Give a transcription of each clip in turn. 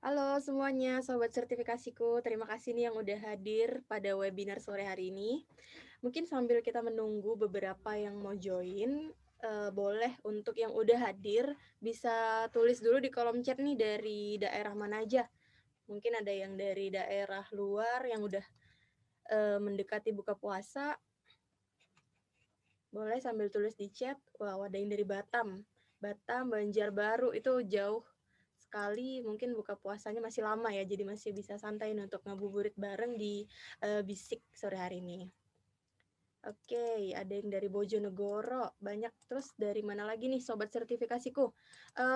Halo semuanya, sobat sertifikasiku. Terima kasih nih yang udah hadir pada webinar sore hari ini. Mungkin sambil kita menunggu beberapa yang mau join, boleh untuk yang udah hadir bisa tulis dulu di kolom chat nih dari daerah mana aja. Mungkin ada yang dari daerah luar yang udah mendekati buka puasa, boleh sambil tulis di chat. Wow, ada yang dari Batam. Batam, Banjarbaru itu jauh sekali, mungkin buka puasanya masih lama ya, jadi masih bisa santai nih untuk ngabuburit bareng di Bisik sore hari ini. Oke, ada yang dari Bojonegoro, banyak. Terus dari mana lagi nih sobat sertifikasiku?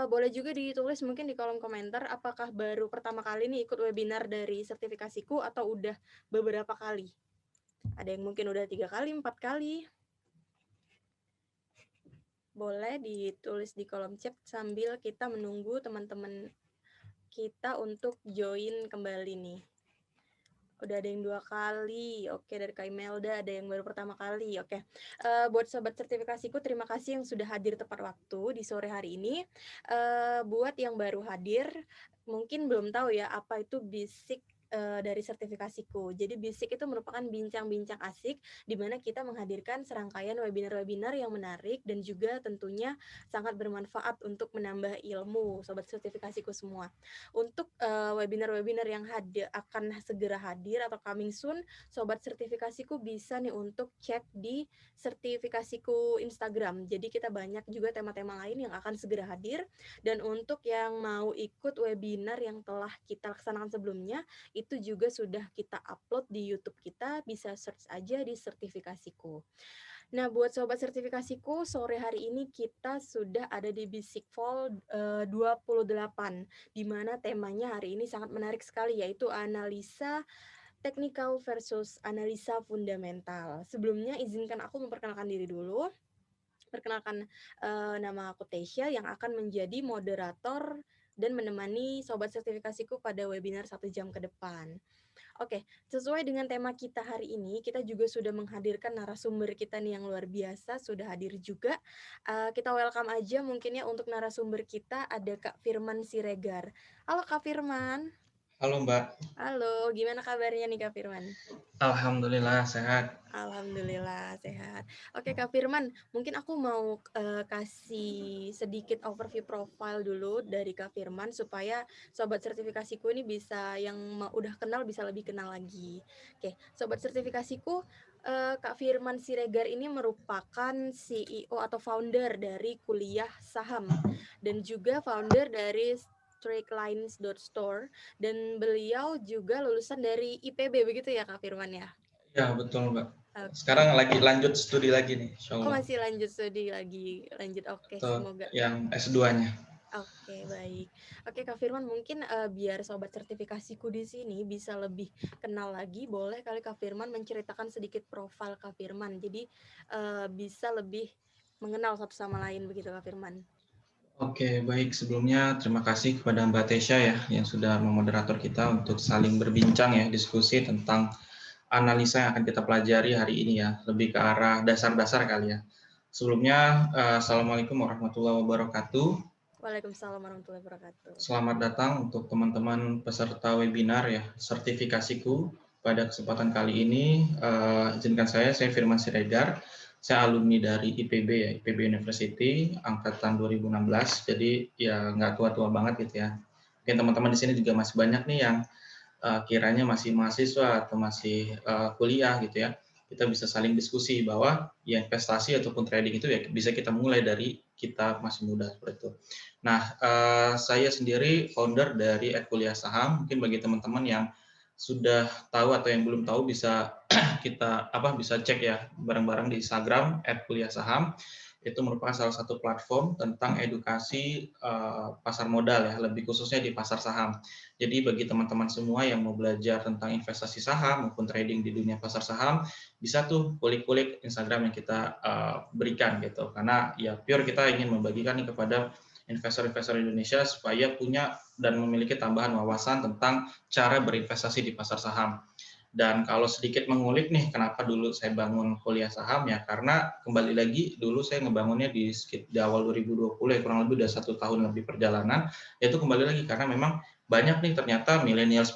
Boleh juga ditulis mungkin di kolom komentar apakah baru pertama kali nih ikut webinar dari sertifikasiku atau udah beberapa kali. Ada yang mungkin udah 3 kali, 4 kali. Boleh ditulis di kolom chat sambil kita menunggu teman-teman kita untuk join kembali nih. Udah ada yang 2 kali, oke, dari Kak Imelda, ada yang baru pertama kali, oke. Buat sobat sertifikasiku, terima kasih yang sudah hadir tepat waktu di sore hari ini. Buat yang baru hadir, mungkin belum tahu ya apa itu Bisik dari sertifikasiku. Jadi Bisik itu merupakan bincang-bincang asik di mana kita menghadirkan serangkaian webinar-webinar yang menarik dan juga tentunya sangat bermanfaat untuk menambah ilmu sobat sertifikasiku semua. Untuk webinar-webinar yang akan segera hadir atau coming soon, sobat sertifikasiku bisa nih untuk cek di sertifikasiku Instagram. Jadi kita banyak juga tema-tema lain yang akan segera hadir. Dan untuk yang mau ikut webinar yang telah kita laksanakan sebelumnya, itu juga sudah kita upload di YouTube kita, bisa search aja di sertifikasiku. Nah, buat sobat sertifikasiku, sore hari ini kita sudah ada di Basic Fall 28, di mana temanya hari ini sangat menarik sekali, yaitu analisa teknikal versus analisa fundamental. Sebelumnya, izinkan aku memperkenalkan diri dulu. Perkenalkan, nama aku Tasya yang akan menjadi moderator dan menemani sobat sertifikasiku pada webinar 1 jam ke depan. Oke, sesuai dengan tema kita hari ini, kita juga sudah menghadirkan narasumber kita nih yang luar biasa, sudah hadir juga. Kita welcome aja mungkin ya untuk narasumber kita, ada Kak Firman Siregar. Halo Kak Firman. Halo Mbak, Halo, gimana kabarnya nih Kak Firman? Alhamdulillah sehat. Alhamdulillah sehat. Oke Kak Firman, mungkin aku mau kasih sedikit overview profile dulu dari Kak Firman supaya sobat sertifikasiku ini bisa yang udah kenal bisa lebih kenal lagi. Oke, sobat sertifikasiku, Kak Firman Siregar ini merupakan CEO atau founder dari Kuliah Saham dan juga founder dari Straightlines.store dan beliau juga lulusan dari IPB begitu ya Kak Firman ya? Ya betul Mbak. Sekarang Oke. lagi lanjut studi lagi nih, Insya Oh, Allah. masih lanjut studi lagi, lanjut. Oke, Betul, semoga. yang S2-nya. Oke, baik. Oke, Kak Firman, mungkin biar sobat sertifikasiku di sini bisa lebih kenal lagi, boleh kali Kak Firman menceritakan sedikit profil Kak Firman. Jadi bisa lebih mengenal satu sama lain begitu Kak Firman. Oke, baik. Sebelumnya terima kasih kepada Mbak Tesya ya, yang sudah memoderator kita untuk saling berbincang ya, diskusi tentang analisa yang akan kita pelajari hari ini ya, lebih ke arah dasar-dasar kali ya. Sebelumnya, Assalamualaikum warahmatullahi wabarakatuh. Waalaikumsalam warahmatullahi wabarakatuh. Selamat datang untuk teman-teman peserta webinar ya, sertifikasiku. Pada kesempatan kali ini, izinkan saya Firman Siregar, saya alumni dari IPB ya, IPB University, angkatan 2016, jadi ya nggak tua-tua banget gitu ya. Mungkin teman-teman di sini juga masih banyak nih yang kiranya masih mahasiswa atau masih kuliah gitu ya. Kita bisa saling diskusi bahwa ya investasi ataupun trading itu ya bisa kita mulai dari kita masih muda seperti itu. Nah, saya sendiri founder dari Kuliah Saham. Mungkin bagi teman-teman yang sudah tahu atau yang belum tahu bisa bisa cek ya bareng-bareng di Instagram @kuliahsaham. Itu merupakan salah satu platform tentang edukasi pasar modal ya, lebih khususnya di pasar saham. Jadi bagi teman-teman semua yang mau belajar tentang investasi saham maupun trading di dunia pasar saham, bisa tuh kulik-kulik Instagram yang kita berikan gitu. Karena ya pure kita ingin membagikan nih kepada investor-investor Indonesia supaya punya dan memiliki tambahan wawasan tentang cara berinvestasi di pasar saham. Dan kalau sedikit mengulik nih, kenapa dulu saya bangun kuliah saham ya, karena kembali lagi dulu saya ngebangunnya di awal 2020 ya, kurang lebih udah 1 tahun lebih perjalanan, yaitu kembali lagi karena memang banyak nih ternyata milenials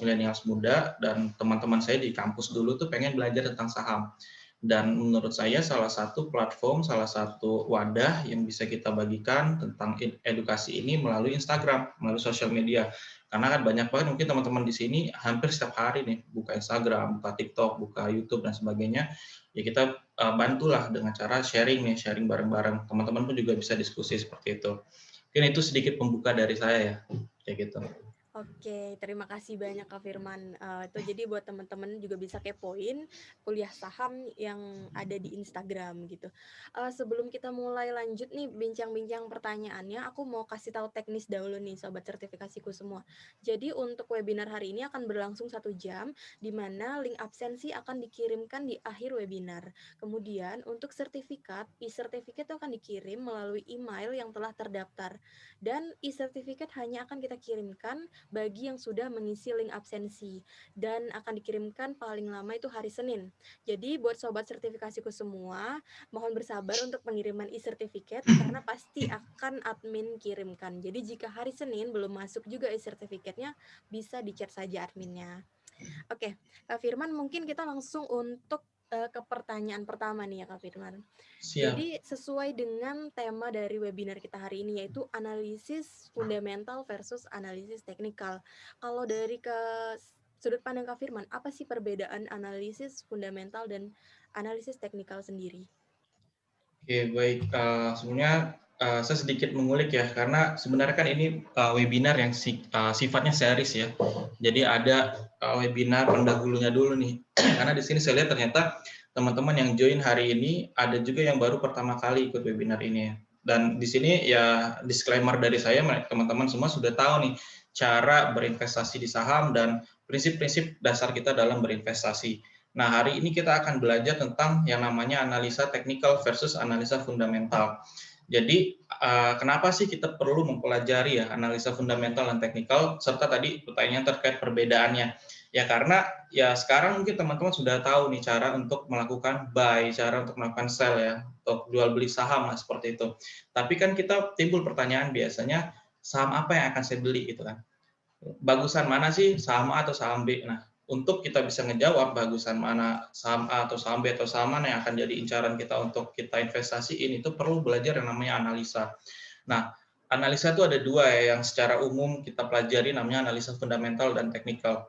muda dan teman-teman saya di kampus dulu tuh pengen belajar tentang saham. Dan menurut saya salah satu platform, salah satu wadah yang bisa kita bagikan tentang edukasi ini melalui Instagram, melalui sosial media. Karena kan banyak banget mungkin teman-teman di sini hampir setiap hari nih buka Instagram, buka TikTok, buka YouTube dan sebagainya. Ya kita bantulah dengan cara sharing nih, sharing bareng-bareng. Teman-teman pun juga bisa diskusi seperti itu. Mungkin itu sedikit pembuka dari saya ya, kayak gitu. Oke, terima kasih banyak Kak Firman. Itu jadi buat teman-teman juga bisa kepoin kuliah saham yang ada di Instagram gitu. Sebelum kita mulai lanjut nih bincang-bincang pertanyaannya, aku mau kasih tahu teknis dahulu nih sobat sertifikasiku semua. Jadi untuk webinar hari ini akan berlangsung 1 jam, di mana link absensi akan dikirimkan di akhir webinar. Kemudian untuk sertifikat, e-sertifikat itu akan dikirim melalui email yang telah terdaftar. Dan e-sertifikat hanya akan kita kirimkan bagi yang sudah mengisi link absensi dan akan dikirimkan paling lama itu hari Senin. Jadi buat sobat sertifikasiku semua, mohon bersabar untuk pengiriman e-sertifikat karena pasti akan admin kirimkan. Jadi jika hari Senin belum masuk juga e-sertifikatnya, bisa di-chat saja adminnya. Oke, Kak Firman, mungkin kita langsung untuk ke pertanyaan pertama nih ya Kak Firman. Siap. Jadi sesuai dengan tema dari webinar kita hari ini yaitu analisis fundamental versus analisis teknikal. Kalau dari ke sudut pandang Kak Firman, apa sih perbedaan analisis fundamental dan analisis teknikal sendiri? Oke, baik. Sebenarnya saya sedikit mengulik ya, karena sebenarnya kan ini webinar yang sifatnya series ya. Jadi ada webinar pendahulunya dulu nih. Karena di sini saya lihat ternyata teman-teman yang join hari ini ada juga yang baru pertama kali ikut webinar ini ya. Dan di sini ya disclaimer dari saya, teman-teman semua sudah tahu nih cara berinvestasi di saham dan prinsip-prinsip dasar kita dalam berinvestasi. Nah, hari ini kita akan belajar tentang yang namanya analisa teknikal versus analisa fundamental. Jadi, kenapa sih kita perlu mempelajari ya analisa fundamental dan teknikal, serta tadi pertanyaan terkait perbedaannya. Ya karena ya sekarang mungkin teman-teman sudah tahu nih cara untuk melakukan buy, cara untuk melakukan sell ya, untuk jual beli saham lah seperti itu. Tapi kan kita timbul pertanyaan biasanya, saham apa yang akan saya beli gitu kan. Bagusan mana sih saham A atau saham B? Nah, untuk kita bisa ngejawab bagusan mana saham A atau saham B atau saham mana yang akan jadi incaran kita untuk kita investasiin, itu perlu belajar yang namanya analisa. Nah, analisa itu ada dua ya, yang secara umum kita pelajari namanya analisa fundamental dan teknikal.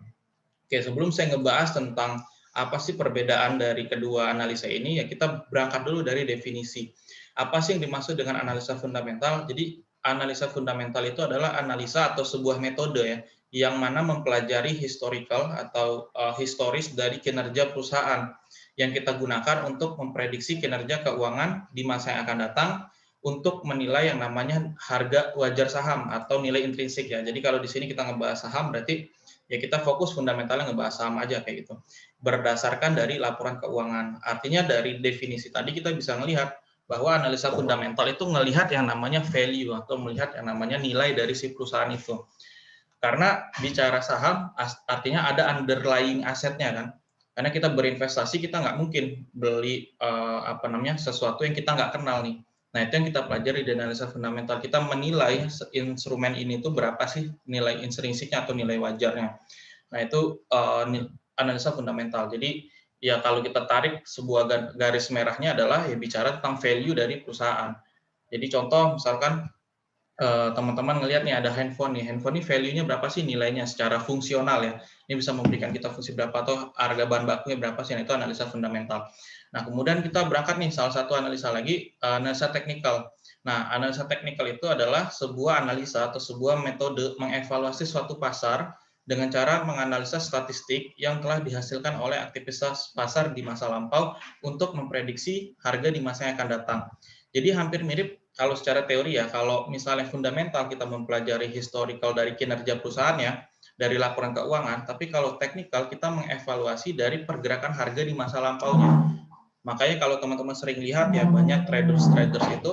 Oke, sebelum saya ngebahas tentang apa sih perbedaan dari kedua analisa ini, ya kita berangkat dulu dari definisi. Apa sih yang dimaksud dengan analisa fundamental? Jadi, analisa fundamental itu adalah analisa atau sebuah metode ya, yang mana mempelajari historical atau historis dari kinerja perusahaan yang kita gunakan untuk memprediksi kinerja keuangan di masa yang akan datang untuk menilai yang namanya harga wajar saham atau nilai intrinsik ya. Jadi kalau di sini kita ngebahas saham berarti ya kita fokus fundamentalnya ngebahas saham aja kayak gitu. Berdasarkan dari laporan keuangan. Artinya dari definisi tadi kita bisa melihat bahwa analisa fundamental itu melihat yang namanya value atau melihat yang namanya nilai dari si perusahaan itu. Karena bicara saham artinya ada underlying asetnya kan. Karena kita berinvestasi kita nggak mungkin beli sesuatu yang kita nggak kenal nih. Nah itu yang kita pelajari di analisa fundamental. Kita menilai instrumen ini tuh berapa sih nilai intrinsiknya atau nilai wajarnya. Nah itu analisa fundamental. Jadi ya kalau kita tarik sebuah garis merahnya adalah ya bicara tentang value dari perusahaan. Jadi contoh misalkan teman-teman ngelihat nih ada handphone nih. Handphone ini value-nya berapa sih nilainya secara fungsional ya. Ini bisa memberikan kita fungsi berapa atau harga bahan bakunya berapa sih. Nah, itu analisa fundamental. Nah, kemudian kita berangkat nih salah satu analisa lagi, analisa teknikal. Nah, analisa teknikal itu adalah sebuah analisa atau sebuah metode mengevaluasi suatu pasar dengan cara menganalisa statistik yang telah dihasilkan oleh aktivitas pasar di masa lampau untuk memprediksi harga di masa yang akan datang. Jadi hampir mirip kalau secara teori ya, kalau misalnya fundamental kita mempelajari historical dari kinerja perusahaannya, dari laporan keuangan, tapi kalau teknikal kita mengevaluasi dari pergerakan harga di masa lampaunya. Makanya kalau teman-teman sering lihat ya banyak traders itu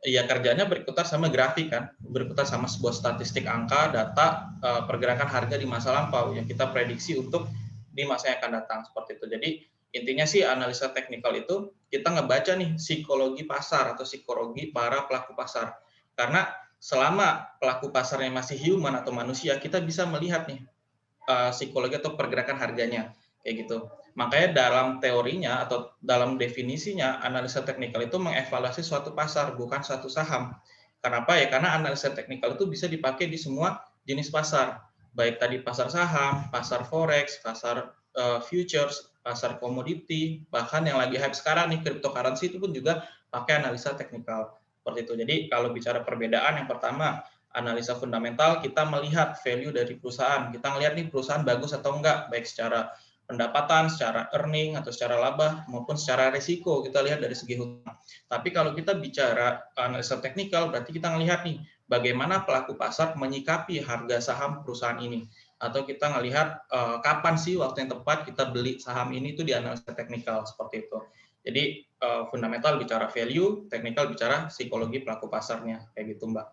ya kerjanya berkutat sama grafik kan, berkutat sama sebuah statistik angka, data, pergerakan harga di masa lampau yang kita prediksi untuk di masa yang akan datang seperti itu. Jadi intinya sih analisa teknikal itu kita ngebaca nih psikologi pasar atau psikologi para pelaku pasar. Karena selama pelaku pasarnya masih human atau manusia, kita bisa melihat nih psikologi atau pergerakan harganya, kayak gitu. Makanya dalam teorinya atau dalam definisinya, analisa teknikal itu mengevaluasi suatu pasar, bukan suatu saham. Kenapa ya? Karena analisa teknikal itu bisa dipakai di semua jenis pasar, baik tadi pasar saham, pasar forex, pasar futures, pasar komoditi, bahkan yang lagi hype sekarang nih cryptocurrency itu pun juga pakai analisa teknikal seperti itu. Jadi kalau bicara perbedaan, yang pertama analisa fundamental, kita melihat value dari perusahaan. Kita melihat nih perusahaan bagus atau enggak, baik secara pendapatan, secara earning, atau secara laba, maupun secara risiko. Kita lihat dari segi hutang. Tapi kalau kita bicara analisa teknikal, berarti kita melihat nih, bagaimana pelaku pasar menyikapi harga saham perusahaan ini. Atau kita melihat kapan sih waktu yang tepat kita beli saham ini itu di analisa teknikal, seperti itu. Jadi fundamental bicara value, teknikal bicara psikologi pelaku pasarnya, kayak gitu Mbak.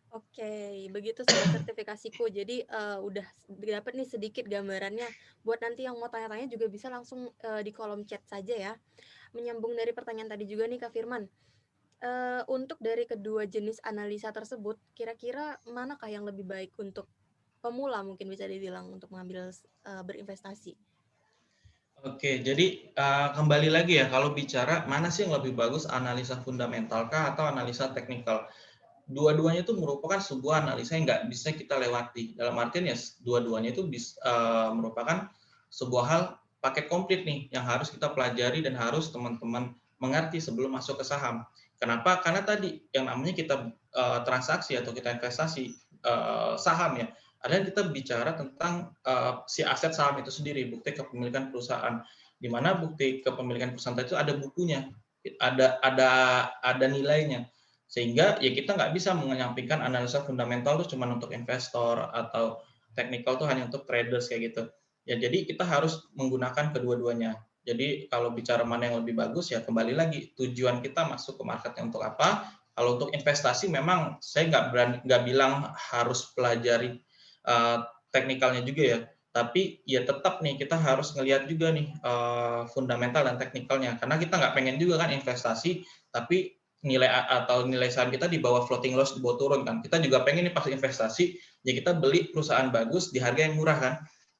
Oke, begitu sobat sertifikasiku. Jadi udah dapat nih sedikit gambarannya. Buat nanti yang mau tanya-tanya juga bisa langsung di kolom chat saja ya. Menyambung dari pertanyaan tadi juga nih Kak Firman. Untuk dari kedua jenis analisa tersebut, kira-kira manakah yang lebih baik untuk pemula mungkin bisa dibilang untuk mengambil berinvestasi? Oke, jadi kembali lagi ya, kalau bicara mana sih yang lebih bagus, analisa fundamental kah atau analisa teknikal? Dua-duanya itu merupakan sebuah analisa yang nggak bisa kita lewati. Dalam artian ya, dua-duanya itu merupakan sebuah hal paket komplit nih yang harus kita pelajari dan harus teman-teman mengerti sebelum masuk ke saham. Kenapa? Karena tadi yang namanya kita transaksi atau kita investasi saham ya, adalah kita bicara tentang si aset saham itu sendiri, bukti kepemilikan perusahaan. Di mana bukti kepemilikan perusahaan itu ada bukunya, ada nilainya. Sehingga ya kita nggak bisa menyampingkan analisa fundamental itu cuma untuk investor atau technical itu hanya untuk traders kayak gitu. Ya jadi kita harus menggunakan kedua-duanya. Jadi kalau bicara mana yang lebih bagus ya kembali lagi tujuan kita masuk ke marketnya untuk apa. Kalau untuk investasi memang saya nggak bilang harus pelajari teknikalnya juga ya. Tapi ya tetap nih kita harus ngelihat juga nih fundamental dan teknikalnya. Karena kita nggak pengen juga kan investasi tapi nilai saham kita di bawah floating loss di bawah turun kan. Kita juga pengen nih pas investasi ya kita beli perusahaan bagus di harga yang murah kan.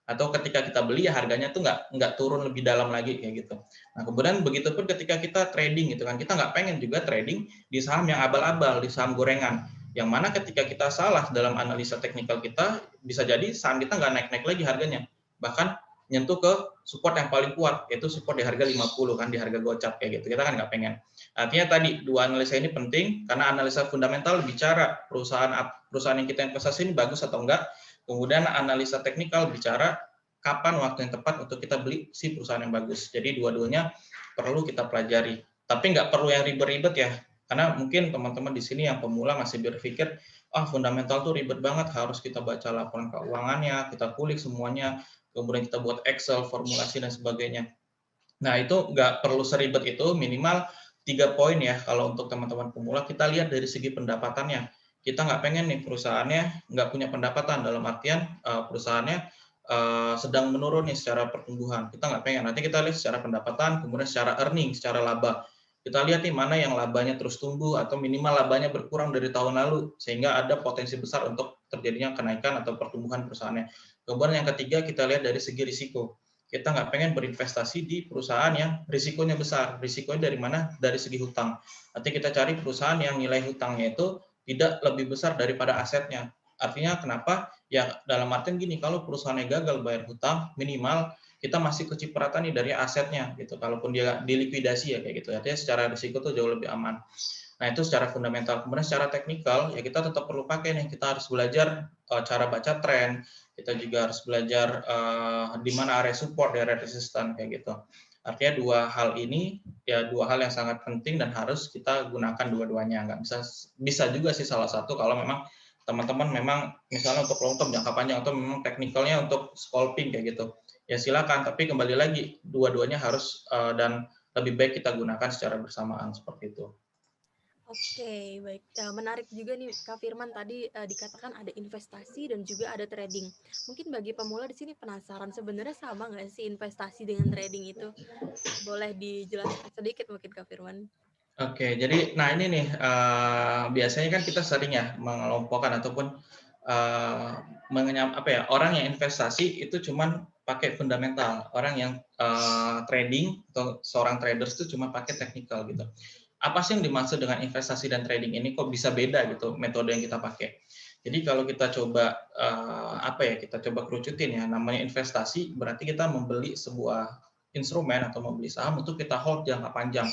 Atau ketika kita beli ya harganya tuh nggak turun lebih dalam lagi kayak gitu. Nah kemudian begitu pun ketika kita trading gitu kan, kita nggak pengen juga trading di saham yang abal-abal, di saham gorengan. Yang mana ketika kita salah dalam analisa teknikal kita, bisa jadi saham kita nggak naik-naik lagi harganya. Bahkan nyentuh ke support yang paling kuat, yaitu support di harga 50 kan, di harga gocap kayak gitu. Kita kan nggak pengen. Artinya tadi dua analisa ini penting karena analisa fundamental bicara perusahaan yang kita investasi ini bagus atau enggak. Kemudian analisa teknikal bicara kapan waktu yang tepat untuk kita beli si perusahaan yang bagus. Jadi dua-duanya perlu kita pelajari. Tapi nggak perlu yang ribet-ribet ya. Karena mungkin teman-teman di sini yang pemula masih berpikir, fundamental tuh ribet banget, harus kita baca laporan keuangannya, kita kulik semuanya, kemudian kita buat Excel, formulasi, dan sebagainya. Nah, itu nggak perlu seribet itu, minimal 3 poin ya. Kalau untuk teman-teman pemula, kita lihat dari segi pendapatannya. Kita nggak pengen nih perusahaannya nggak punya pendapatan, dalam artian perusahaannya sedang menurun nih secara pertumbuhan. Kita nggak pengen. Nanti kita lihat secara pendapatan, kemudian secara earning, secara laba. Kita lihat nih mana yang labanya terus tumbuh atau minimal labanya berkurang dari tahun lalu, sehingga ada potensi besar untuk terjadinya kenaikan atau pertumbuhan perusahaannya. Kemudian yang ketiga, kita lihat dari segi risiko. Kita nggak pengen berinvestasi di perusahaan yang risikonya besar. Risikonya dari mana? Dari segi hutang. Nanti kita cari perusahaan yang nilai hutangnya itu tidak lebih besar daripada asetnya. Artinya kenapa? Ya dalam artian gini, kalau perusahaannya gagal bayar hutang, minimal kita masih kecipratan nih dari asetnya gitu. Kalaupun dia dilikuidasi ya kayak gitu. Artinya secara risiko tuh jauh lebih aman. Nah itu secara fundamental. Kemudian secara teknikal ya kita tetap perlu pakai nih. Kita harus belajar cara baca tren. Kita juga harus belajar di mana area support, area resisten kayak gitu. Artinya dua hal ini ya dua hal yang sangat penting dan harus kita gunakan dua-duanya. Nggak bisa juga sih salah satu kalau memang teman-teman memang misalnya untuk long term jangka panjang atau memang teknikalnya untuk scalping kayak gitu. Ya silakan, tapi kembali lagi dua-duanya harus dan lebih baik kita gunakan secara bersamaan seperti itu. Oke, baik. Menarik juga nih Kak Firman tadi dikatakan ada investasi dan juga ada trading. Mungkin bagi pemula di sini penasaran sebenarnya sama nggak sih investasi dengan trading itu? Boleh dijelaskan sedikit mungkin Kak Firman? Oke, jadi nah ini nih, biasanya kan kita sering ya mengelompokkan ataupun, eee, apa ya, orang yang investasi itu cuman pakai fundamental, orang yang, trading atau seorang traders itu cuma pakai technical gitu. Apa sih yang dimaksud dengan investasi dan trading ini, kok bisa beda gitu metode yang kita pakai? Jadi kalau kita coba, apa ya, kita coba kerucutin ya, namanya investasi berarti kita membeli sebuah instrumen atau membeli saham untuk kita hold jangka panjang.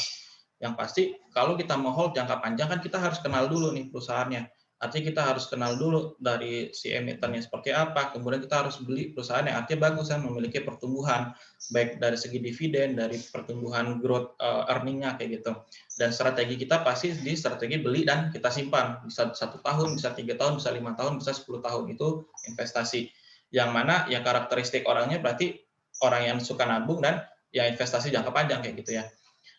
Yang pasti kalau kita mau hold jangka panjang kan kita harus kenal dulu nih perusahaannya. Artinya kita harus kenal dulu dari si emitennya seperti apa, kemudian kita harus beli perusahaan yang artinya bagus yang memiliki pertumbuhan, baik dari segi dividen, dari pertumbuhan growth earning-nya kayak gitu. Dan strategi kita pasti di strategi beli dan kita simpan. Bisa 1 tahun, bisa 3 tahun, bisa 5 tahun, bisa 10 tahun. Itu investasi. Yang mana ya karakteristik orangnya berarti orang yang suka nabung dan ya investasi jangka panjang kayak gitu ya.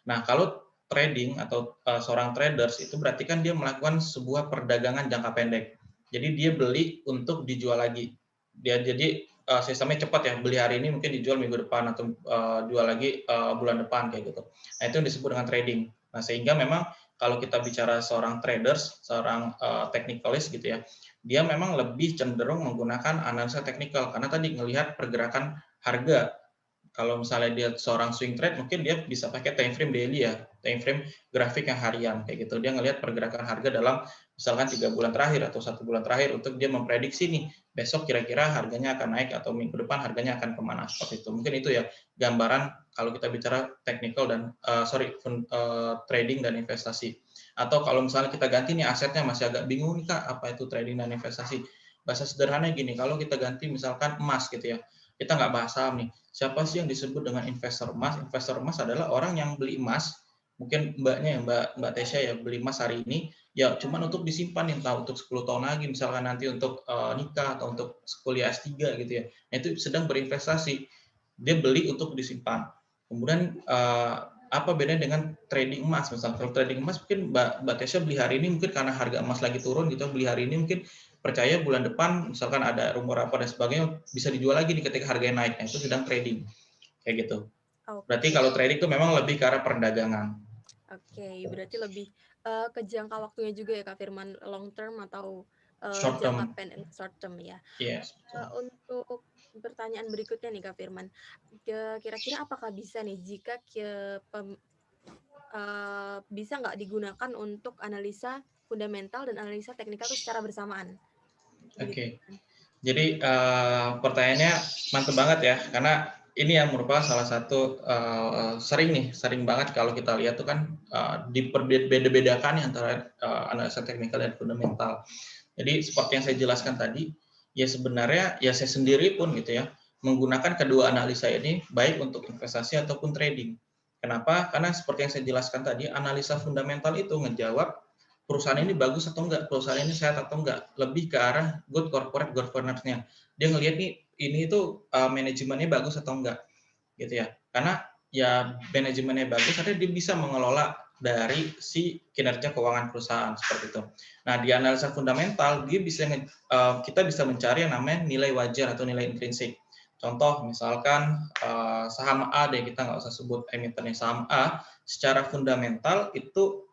Nah, kalau trading atau seorang traders itu berarti kan dia melakukan sebuah perdagangan jangka pendek. Jadi dia beli untuk dijual lagi. Dia jadi sistemnya cepat ya, beli hari ini mungkin dijual minggu depan atau jual lagi bulan depan kayak gitu. Nah, itu yang disebut dengan trading. Nah, sehingga memang kalau kita bicara seorang traders, seorang technicalist gitu ya, dia memang lebih cenderung menggunakan analisa teknikal karena tadi melihat pergerakan harga. Kalau misalnya dia seorang swing trade, mungkin dia bisa pakai time frame daily ya, time frame grafik yang harian kayak gitu. Dia ngelihat pergerakan harga dalam misalkan 3 bulan terakhir atau 1 bulan terakhir untuk dia memprediksi nih besok kira-kira harganya akan naik atau minggu depan harganya akan kemana seperti itu. Mungkin itu ya gambaran kalau kita bicara technical dan trading dan investasi. Atau kalau misalnya kita ganti nih asetnya masih agak bingung nih Kak, apa itu trading dan investasi. Bahasa sederhananya gini, kalau kita ganti misalkan emas gitu ya, kita nggak bahas saham nih. Siapa sih yang disebut dengan investor emas? Investor emas adalah orang yang beli emas, mungkin mbaknya ya, Mbak Tesya ya, beli emas hari ini, ya cuman untuk disimpan entah untuk 10 tahun lagi, misalkan nanti untuk nikah atau untuk kuliah S3 gitu ya. Nah, itu sedang berinvestasi. Dia beli untuk disimpan. Kemudian apa bedanya dengan trading emas? Misalnya kalau trading emas mungkin Mbak Tesya beli hari ini mungkin karena harga emas lagi turun gitu, beli hari ini mungkin percaya bulan depan misalkan ada rumor apa dan sebagainya bisa dijual lagi nih ketika harganya naik. Nah, itu sedang trading kayak gitu. Berarti Oke. kalau trading itu memang lebih ke arah perdagangan. Oke, berarti lebih, ke jangka waktunya juga ya Kak Firman, long term atau, Short jangka term. pendek, short term ya. Yes, betul. Untuk pertanyaan berikutnya nih Kak Firman, kira-kira apakah bisa nih jika bisa nggak digunakan untuk analisa fundamental dan analisa teknikal itu secara bersamaan? Begitu Oke. kan? Jadi pertanyaannya mantap banget ya, karena ini yang merupakan salah satu sering banget kalau kita lihat tuh kan diperbeda-bedakan antara analisa teknikal dan fundamental. Jadi seperti yang saya jelaskan tadi, ya sebenarnya ya saya sendiri pun gitu ya menggunakan kedua analisa ini baik untuk investasi ataupun trading. Kenapa? Karena seperti yang saya jelaskan tadi, analisa fundamental itu ngejawab perusahaan ini bagus atau enggak, perusahaan ini sehat atau enggak, lebih ke arah good corporate governance-nya. Dia ngelihat nih ini itu manajemennya bagus atau enggak, gitu ya. Karena ya manajemennya bagus, artinya dia bisa mengelola dari si kinerja keuangan perusahaan seperti itu. Nah, di analisa fundamental dia bisa kita bisa mencari yang namanya nilai wajar atau nilai intrinsik. Contoh misalkan saham A deh, kita nggak usah sebut emitennya, saham A secara fundamental itu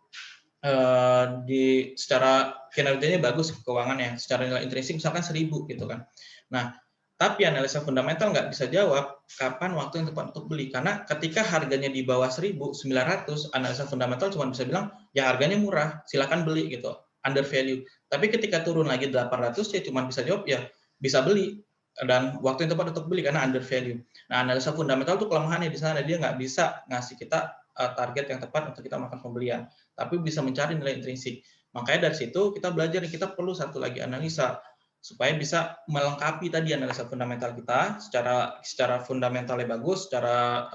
secara kinerjanya bagus keuangannya, secara nilai intrinsik misalkan 1.000 gitu kan. Nah, tapi analisa fundamental nggak bisa jawab kapan waktu yang tepat untuk beli. Karena ketika harganya di bawah 1.900, analisa fundamental cuma bisa bilang, ya harganya murah, silakan beli gitu, under value. Tapi ketika turun lagi 800, ya cuma bisa jawab, ya bisa beli. Dan waktu yang tepat untuk beli karena under value. Nah, analisa fundamental itu kelemahannya di sana, dia nggak bisa ngasih kita target yang tepat untuk kita melakukan pembelian, tapi bisa mencari nilai intrinsik. Makanya dari situ kita belajar, kita perlu satu lagi analisa supaya bisa melengkapi tadi analisa fundamental kita secara fundamentalnya bagus, secara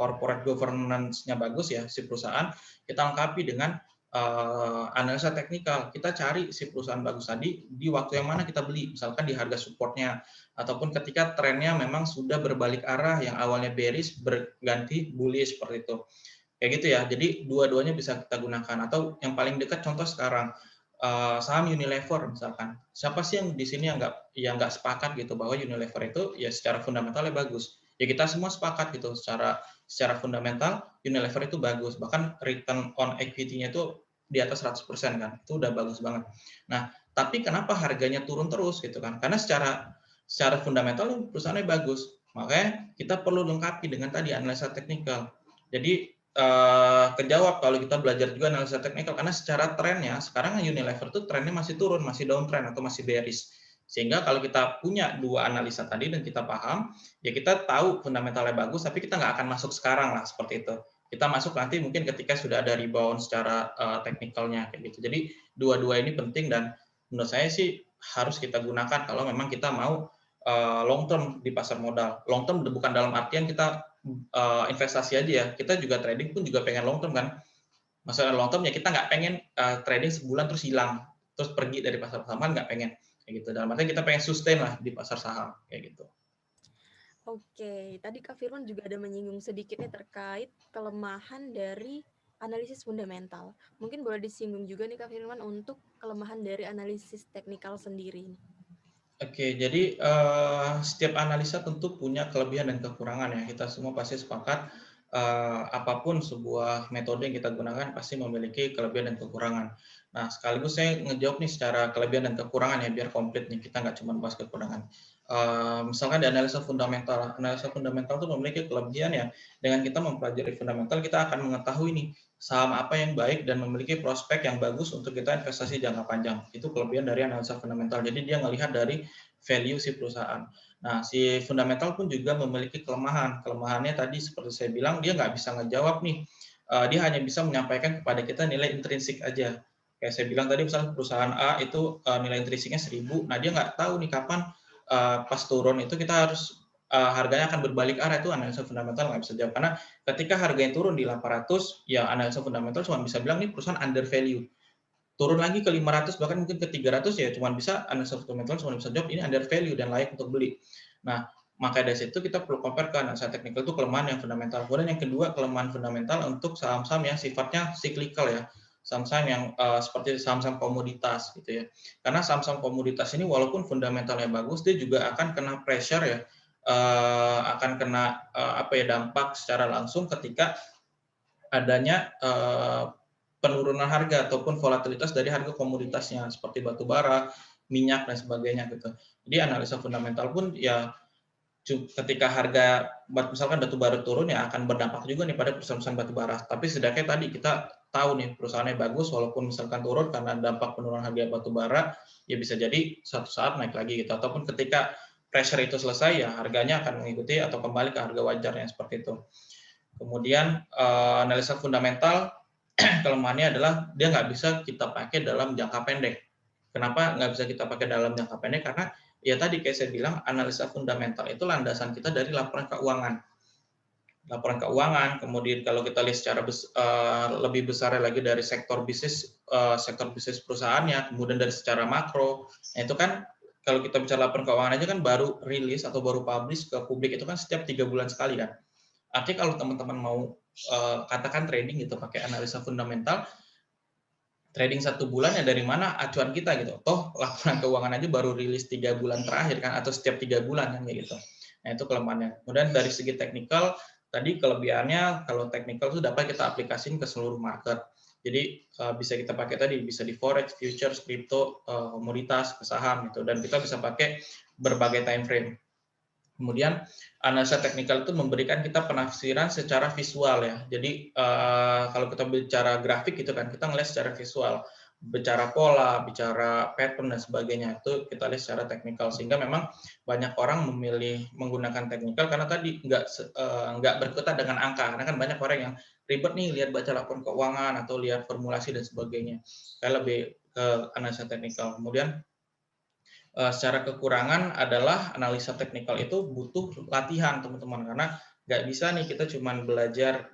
corporate governance-nya bagus ya si perusahaan, kita lengkapi dengan analisa teknikal. Kita cari si perusahaan bagus tadi di waktu yang mana kita beli, misalkan di harga supportnya ataupun ketika trennya memang sudah berbalik arah, yang awalnya bearish berganti bullish seperti itu. Kayak gitu ya. Jadi dua-duanya bisa kita gunakan. Atau yang paling dekat contoh sekarang saham Unilever misalkan. Siapa sih yang di sini yang nggak sepakat gitu bahwa Unilever itu ya secara fundamentalnya bagus. ya kita semua sepakat gitu secara fundamental Unilever itu bagus, bahkan return on equity-nya itu di atas 100% kan, itu udah bagus banget. Nah, tapi kenapa harganya turun terus gitu kan? Karena secara fundamental perusahaannya bagus, makanya kita perlu lengkapi dengan tadi analisa teknikal. Jadi kejawab kalau kita belajar juga analisa teknikal, karena secara trennya sekarang Unilever tuh trennya masih turun, masih downtrend atau masih bearish. Sehingga kalau kita punya dua analisa tadi dan kita paham, ya kita tahu fundamentalnya bagus, tapi kita nggak akan masuk sekarang lah seperti itu. Kita masuk nanti mungkin ketika sudah ada rebound secara teknikalnya kayak gitu. Jadi dua-dua ini penting dan menurut saya sih harus kita gunakan kalau memang kita mau long term di pasar modal. Long term bukan dalam artian kita investasi aja ya. Kita juga trading pun juga pengen long term kan. Masalah long term ya kita nggak pengen trading sebulan terus hilang, terus pergi dari pasar saham kan nggak pengen kayak gitu. Dalam artian kita pengen sustain lah di pasar saham kayak gitu. Oke, tadi Kak Firman juga ada menyinggung sedikit nih terkait kelemahan dari analisis fundamental. Mungkin boleh disinggung juga nih Kak Firman untuk kelemahan dari analisis teknikal sendiri. Oke, jadi setiap analisa tentu punya kelebihan dan kekurangan ya. Kita semua pasti sepakat apapun sebuah metode yang kita gunakan pasti memiliki kelebihan dan kekurangan. Nah, sekaligus saya ngejawab nih secara kelebihan dan kekurangan ya biar komplit nih kita nggak cuma bahas kekurangan. Misalkan di analisa fundamental itu memiliki kelebihan ya. Dengan kita mempelajari fundamental kita akan mengetahui nih saham apa yang baik dan memiliki prospek yang bagus untuk kita investasi jangka panjang. Itu kelebihan dari analisa fundamental. Jadi dia melihat dari value si perusahaan. Nah, si fundamental pun juga memiliki kelemahan. Kelemahannya tadi seperti saya bilang, dia nggak bisa ngejawab nih. Dia hanya bisa menyampaikan kepada kita nilai intrinsik aja. Kayak saya bilang tadi, misalnya perusahaan A itu nilai intrinsiknya 1000, nah dia nggak tahu nih kapan pas turun itu kita harus harganya akan berbalik arah, itu analisa fundamental nggak bisa jawab. Karena ketika harganya turun di 800, ya analisa fundamental cuma bisa bilang nih perusahaan under value. Turun lagi ke 500 bahkan mungkin ke 300 ya cuma bisa analisa fundamental cuma bisa jawab ini under value dan layak untuk beli. Nah, maka dari situ kita perlu compare ke analisa teknikal itu kelemahan yang fundamental. Kemudian yang kedua kelemahan fundamental untuk saham-saham yang sifatnya cyclical ya. Saham-saham yang seperti saham-saham komoditas gitu ya. Karena saham-saham komoditas ini walaupun fundamentalnya bagus dia juga akan kena pressure ya. Akan kena dampak secara langsung ketika adanya penurunan harga ataupun volatilitas dari harga komoditasnya seperti batu bara, minyak dan sebagainya gitu. Jadi analisa fundamental pun ya ketika harga misalkan batu bara turun ya akan berdampak juga nih pada perusahaan-perusahaan batu bara. Tapi setidaknya tadi kita tahu nih perusahaannya bagus walaupun misalkan turun karena dampak penurunan harga batu bara ya bisa jadi suatu saat naik lagi gitu ataupun ketika pressure itu selesai ya harganya akan mengikuti atau kembali ke harga wajarnya seperti itu. Kemudian analisa fundamental kelemahannya adalah dia nggak bisa kita pakai dalam jangka pendek. Kenapa nggak bisa kita pakai dalam jangka pendek? Karena ya tadi kayak saya bilang analisa fundamental itu landasan kita dari laporan keuangan. Laporan keuangan, kemudian kalau kita lihat secara lebih besar lagi dari sektor bisnis perusahaannya, kemudian dari secara makro, nah itu kan kalau kita bicara laporan keuangan aja kan baru rilis atau baru publish ke publik itu kan setiap 3 bulan sekali kan. Artinya kalau teman-teman mau katakan trading gitu pakai analisa fundamental, trading 1 bulan ya dari mana acuan kita gitu. Toh laporan keuangan aja baru rilis 3 bulan terakhir kan atau setiap 3 bulan kan kayak gitu. Nah itu kelemahannya. Kemudian dari segi teknikal, tadi kelebihannya kalau teknikal itu dapat kita aplikasikan ke seluruh market. Jadi bisa kita pakai tadi bisa di forex, futures, crypto, komoditas, saham gitu dan kita bisa pakai berbagai time frame. Kemudian analisa teknikal itu memberikan kita penafsiran secara visual ya. Jadi kalau kita bicara grafik gitu kan, kita ngelihat secara visual, bicara pola, bicara pattern dan sebagainya itu kita lihat secara teknikal. Sehingga memang banyak orang memilih menggunakan teknikal karena tadi nggak berkutat dengan angka. Karena kan banyak orang yang ribet nih lihat baca laporan keuangan atau lihat formulasi dan sebagainya. Saya lebih ke analisa teknikal. Kemudian secara kekurangan adalah analisa teknikal itu butuh latihan teman-teman karena nggak bisa nih kita cuman belajar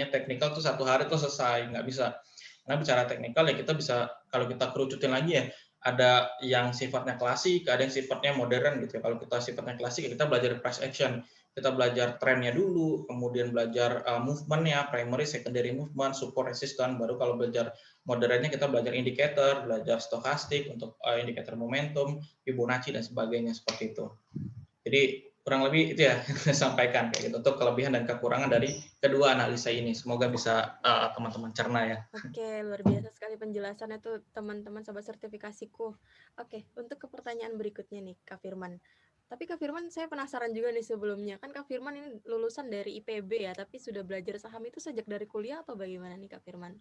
teknikal tuh 1 hari tuh selesai nggak bisa karena bicara teknikal ya kita bisa kalau kita kerucutin lagi ya ada yang sifatnya klasik ada yang sifatnya modern gitu ya kalau kita sifatnya klasik ya kita belajar price action kita belajar trennya dulu kemudian belajar movementnya primary secondary movement support resistance baru kalau belajar modernnya kita belajar indikator, belajar stokastik untuk indikator momentum, Fibonacci dan sebagainya seperti itu. Jadi kurang lebih itu ya yang saya sampaikan kayak gitu untuk kelebihan dan kekurangan dari kedua analisa ini. Semoga bisa teman-teman cerna ya. Oke, luar biasa sekali penjelasannya tuh teman-teman sobat sertifikasiku. Oke, untuk ke pertanyaan berikutnya nih Kak Firman. Tapi Kak Firman saya penasaran juga nih sebelumnya. Kan Kak Firman ini lulusan dari IPB ya, tapi sudah belajar saham itu sejak dari kuliah atau bagaimana nih Kak Firman?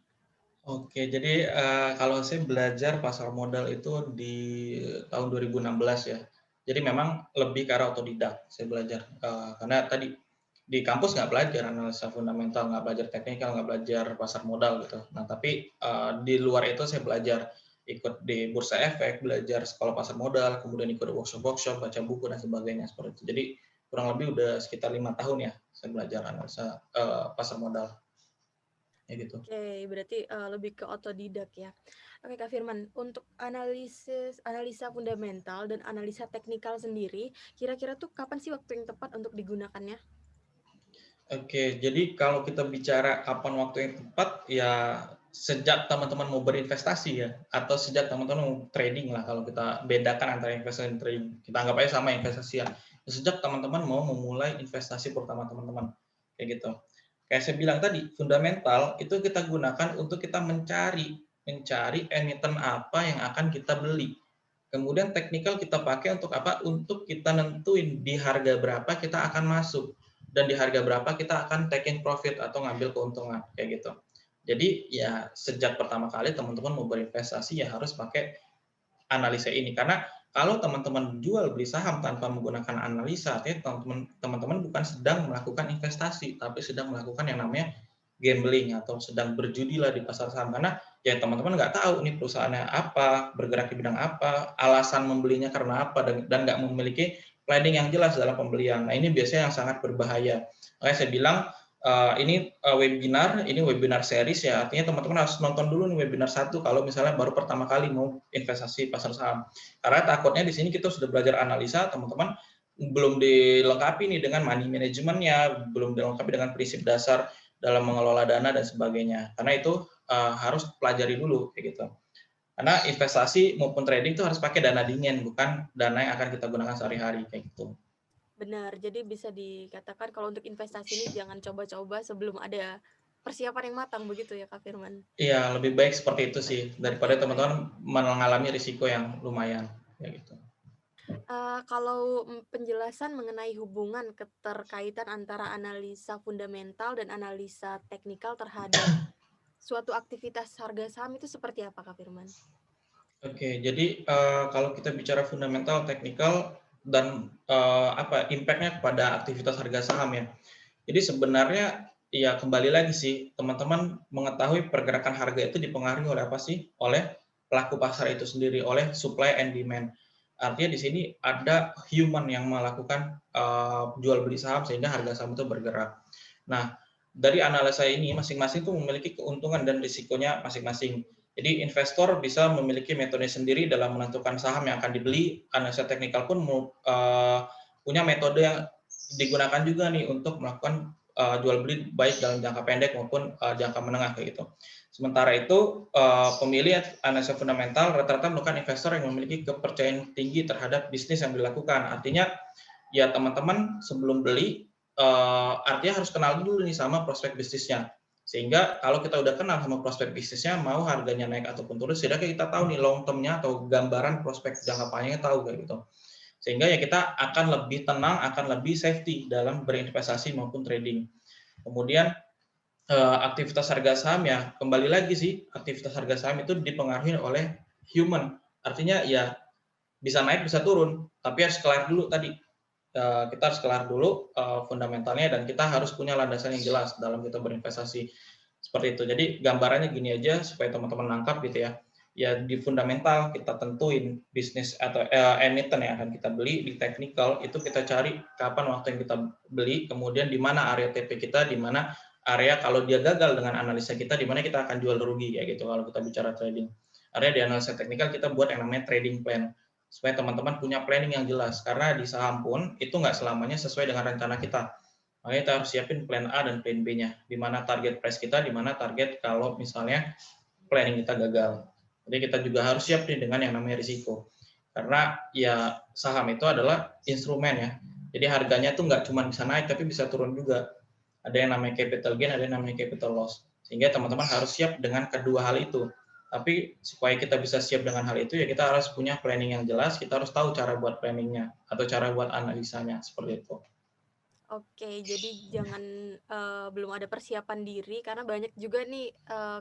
Oke, jadi kalau saya belajar pasar modal itu di tahun 2016 ya. Jadi memang lebih ke arah otodidak saya belajar, karena tadi di kampus nggak belajar analisa fundamental, nggak belajar teknikal, nggak belajar pasar modal gitu. Nah tapi di luar itu saya belajar ikut di bursa efek, belajar sekolah pasar modal, kemudian ikut workshop-workshop, baca buku dan sebagainya seperti itu. Jadi kurang lebih udah sekitar 5 tahun ya saya belajar analisa pasar modal, ya gitu. Oke, berarti lebih ke otodidak ya. Oke Kak Firman, untuk analisa fundamental dan analisa teknikal sendiri, kira-kira tuh kapan sih waktu yang tepat untuk digunakannya? Oke, jadi kalau kita bicara kapan waktu yang tepat, ya sejak teman-teman mau berinvestasi ya, atau sejak teman-teman mau trading lah kalau kita bedakan antara investasi dan trading. Kita anggap aja sama investasi ya. Sejak teman-teman mau memulai investasi pertama teman-teman, kayak gitu. Kayak saya bilang tadi, fundamental itu kita gunakan untuk kita mencari emiten apa yang akan kita beli. Kemudian teknikal kita pakai untuk apa? Untuk kita nentuin di harga berapa kita akan masuk dan di harga berapa kita akan taking profit atau ngambil keuntungan kayak gitu. Jadi ya sejak pertama kali teman-teman mau berinvestasi ya harus pakai analisa ini karena kalau teman-teman jual beli saham tanpa menggunakan analisa, artinya teman-teman bukan sedang melakukan investasi, tapi sedang melakukan yang namanya gambling atau sedang berjudi lah di pasar saham karena ya teman-teman nggak tahu nih perusahaannya apa, bergerak di bidang apa, alasan membelinya karena apa dan nggak memiliki planning yang jelas dalam pembelian. Nah ini biasanya yang sangat berbahaya. Makanya saya bilang ini webinar series ya, artinya teman-teman harus nonton dulu nih webinar satu kalau misalnya baru pertama kali mau investasi pasar saham. Karena takutnya di sini kita sudah belajar analisa, teman-teman belum dilengkapi nih dengan money manajemennya, belum dilengkapi dengan prinsip dasar dalam mengelola dana dan sebagainya. Karena itu harus pelajari dulu kayak gitu. Karena investasi maupun trading itu harus pakai dana dingin, bukan dana yang akan kita gunakan sehari-hari kayak gitu. Benar, jadi bisa dikatakan kalau untuk investasi ini jangan coba-coba sebelum ada persiapan yang matang begitu ya Kak Firman? Iya, lebih baik seperti itu sih daripada Oke, baik. teman-teman mengalami risiko yang lumayan kayak gitu. Kalau penjelasan mengenai hubungan keterkaitan antara analisa fundamental dan analisa teknikal terhadap suatu aktivitas harga saham itu seperti apa Kak Firman? Oke, jadi kalau kita bicara fundamental, teknikal, dan impact-nya kepada aktivitas harga saham ya. Jadi sebenarnya ya kembali lagi sih, teman-teman mengetahui pergerakan harga itu dipengaruhi oleh apa sih? Oleh pelaku pasar itu sendiri, oleh supply and demand. Artinya di sini ada human yang melakukan jual beli saham sehingga harga saham itu bergerak. Nah, dari analisa ini masing-masing itu memiliki keuntungan dan risikonya masing-masing. Jadi investor bisa memiliki metode sendiri dalam menentukan saham yang akan dibeli. Analisa teknikal pun punya metode yang digunakan juga nih untuk melakukan jual beli baik dalam jangka pendek maupun jangka menengah kayak gitu. Sementara itu pemilih analisa fundamental rata-rata merupakan investor yang memiliki kepercayaan tinggi terhadap bisnis yang dilakukan. Artinya ya teman-teman sebelum beli artinya harus kenal dulu nih sama prospek bisnisnya. Sehingga kalau kita udah kenal sama prospek bisnisnya, mau harganya naik ataupun turun, setidaknya kita tahu nih long term-nya atau gambaran prospek jangka panjangnya tahu kayak gitu. Sehingga ya kita akan lebih tenang, akan lebih safety dalam berinvestasi maupun trading. Kemudian aktivitas harga saham ya kembali lagi sih, aktivitas harga saham itu dipengaruhi oleh human. Artinya ya bisa naik bisa turun, tapi harus kelar dulu tadi. Kita harus kelar dulu fundamentalnya dan kita harus punya landasan yang jelas dalam kita berinvestasi seperti itu. Jadi gambarannya gini aja supaya teman-teman nangkap gitu ya. Ya di fundamental kita tentuin bisnis atau emiten yang akan kita beli, di technical itu kita cari kapan waktu yang kita beli, kemudian di mana area TP kita, di mana area kalau dia gagal dengan analisa kita, di mana kita akan jual rugi ya gitu kalau kita bicara trading. Area di analisa teknikal kita buat yang namanya trading plan supaya teman-teman punya planning yang jelas karena di saham pun itu nggak selamanya sesuai dengan rencana kita. Makanya kita harus siapin plan A dan plan B-nya, di mana target price kita, di mana target kalau misalnya planning kita gagal. Jadi kita juga harus siap nih dengan yang namanya risiko. Karena ya saham itu adalah instrumen ya. Jadi harganya tuh nggak cuma bisa naik, tapi bisa turun juga. Ada yang namanya capital gain, ada yang namanya capital loss. Sehingga teman-teman harus siap dengan kedua hal itu. Tapi supaya kita bisa siap dengan hal itu, ya kita harus punya planning yang jelas, kita harus tahu cara buat planningnya, atau cara buat analisanya, seperti itu. Oke, jadi jangan, belum ada persiapan diri karena banyak juga nih,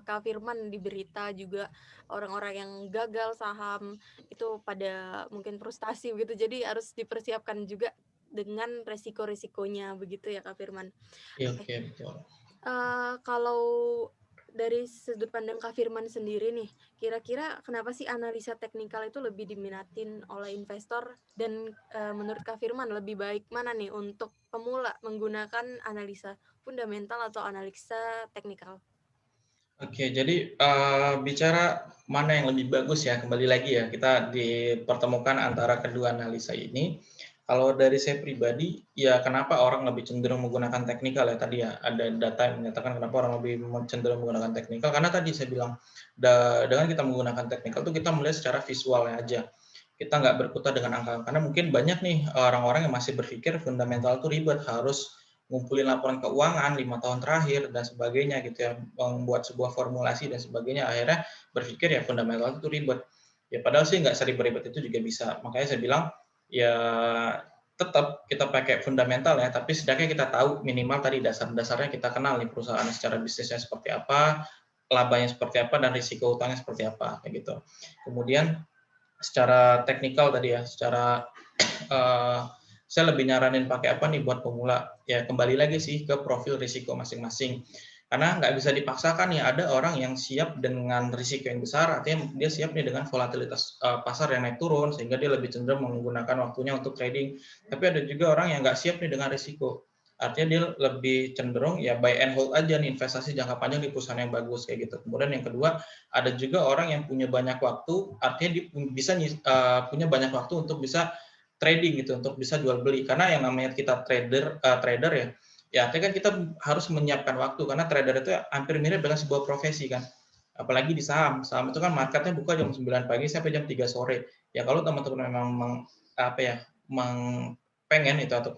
Kak Firman di berita juga orang-orang yang gagal saham itu pada mungkin frustasi begitu, jadi harus dipersiapkan juga dengan resiko-resikonya begitu ya Kak Firman. Iya, Oke, oke, betul. kalau dari sudut pandang Kak Firman sendiri nih, kira-kira kenapa sih analisa teknikal itu lebih diminatin oleh investor dan, menurut Kak Firman lebih baik mana nih untuk pemula menggunakan analisa fundamental atau analisa teknikal? Oke, jadi bicara mana yang lebih bagus ya, kembali lagi ya, kita dipertemukan antara kedua analisa ini. Kalau dari saya pribadi, ya kenapa orang lebih cenderung menggunakan teknikal ya tadi ya, ada data yang menyatakan kenapa orang lebih cenderung menggunakan teknikal, karena tadi saya bilang, dengan kita menggunakan teknikal itu kita melihat secara visualnya aja. Kita nggak berkutat dengan angka, karena mungkin banyak nih orang-orang yang masih berpikir fundamental itu ribet, harus ngumpulin laporan keuangan 5 tahun terakhir dan sebagainya gitu ya, membuat sebuah formulasi dan sebagainya, akhirnya berpikir ya fundamental itu ribet. Ya padahal sih nggak seribet-ribet itu juga bisa. Makanya saya bilang ya tetap kita pakai fundamental ya, tapi setidaknya kita tahu minimal tadi dasar-dasarnya kita kenal nih perusahaan secara bisnisnya seperti apa, labanya seperti apa, dan risiko utangnya seperti apa kayak gitu. Kemudian secara teknikal tadi ya, secara uh, saya lebih nyaranin pakai apa nih buat pemula? Ya kembali lagi sih ke profil risiko masing-masing. Karena nggak bisa dipaksakan ya, ada orang yang siap dengan risiko yang besar, artinya dia siap nih dengan volatilitas pasar yang naik turun, sehingga dia lebih cenderung menggunakan waktunya untuk trading. Tapi ada juga orang yang nggak siap nih dengan risiko. Artinya dia lebih cenderung ya buy and hold aja nih, investasi jangka panjang di perusahaan yang bagus kayak gitu. Kemudian yang kedua, ada juga orang yang punya banyak waktu, artinya dia bisa punya banyak waktu untuk bisa trading gitu, untuk bisa jual beli, karena yang namanya kita trader ya, ya artinya kan kita harus menyiapkan waktu, karena trader itu hampir mirip dengan sebuah profesi kan, apalagi di saham. Saham itu kan marketnya buka jam 9 pagi sampai jam 3 sore. Ya kalau teman-teman memang apa ya, pengen itu atau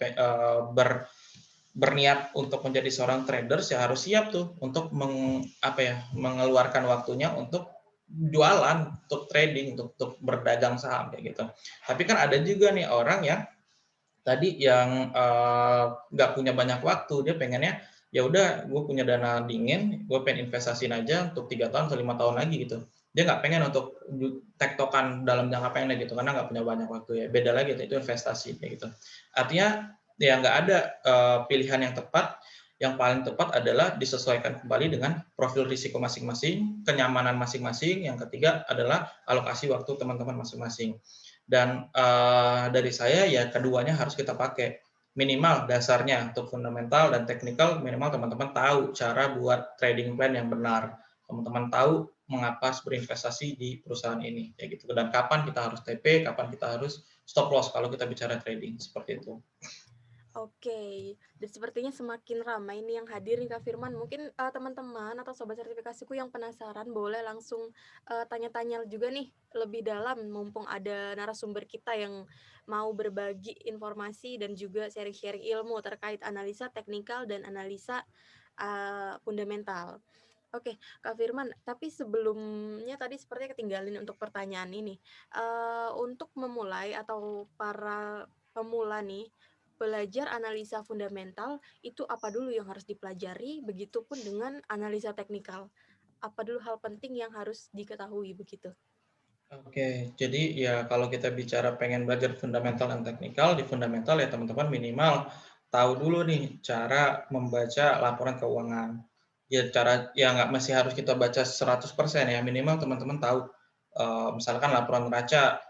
berniat untuk menjadi seorang trader, ya harus siap tuh untuk mengeluarkan waktunya untuk jualan, untuk trading, untuk berdagang saham kayak gitu. Tapi kan ada juga nih orang yang tadi yang nggak punya banyak waktu, dia pengennya ya udah gue punya dana dingin, gue pengen investasiin aja untuk 3 tahun atau 5 tahun lagi gitu. Dia nggak pengen untuk tektokan dalam jangka pendek gitu, karena nggak punya banyak waktu ya. Beda lagi itu investasi kayak gitu. Artinya ya nggak ada pilihan yang tepat. Yang paling tepat adalah disesuaikan kembali dengan profil risiko masing-masing, kenyamanan masing-masing. Yang ketiga adalah alokasi waktu teman-teman masing-masing. Dan dari saya ya keduanya harus kita pakai. Minimal dasarnya untuk fundamental dan teknikal, minimal teman-teman tahu cara buat trading plan yang benar. Teman-teman tahu mengapa harus berinvestasi di perusahaan ini kayak gitu. Dan kapan kita harus TP, kapan kita harus stop loss kalau kita bicara trading seperti itu. Oke, dan sepertinya semakin ramai nih yang hadir nih Kak Firman. Mungkin, teman-teman atau sobat sertifikasiku yang penasaran boleh langsung, tanya-tanya juga nih lebih dalam mumpung ada narasumber kita yang mau berbagi informasi dan juga sharing-sharing ilmu terkait analisa teknikal dan analisa, fundamental. Oke, Kak Firman, tapi sebelumnya tadi sepertinya ketinggalin untuk pertanyaan ini. Untuk memulai atau para pemula nih, belajar analisa fundamental itu apa dulu yang harus dipelajari, begitupun dengan analisa teknikal. Apa dulu hal penting yang harus diketahui begitu? Oke, jadi ya kalau kita bicara pengen belajar fundamental dan teknikal, di fundamental ya teman-teman minimal tahu dulu nih cara membaca laporan keuangan. Ya cara ya nggak masih harus kita baca 100% ya, minimal teman-teman tahu misalkan laporan neraca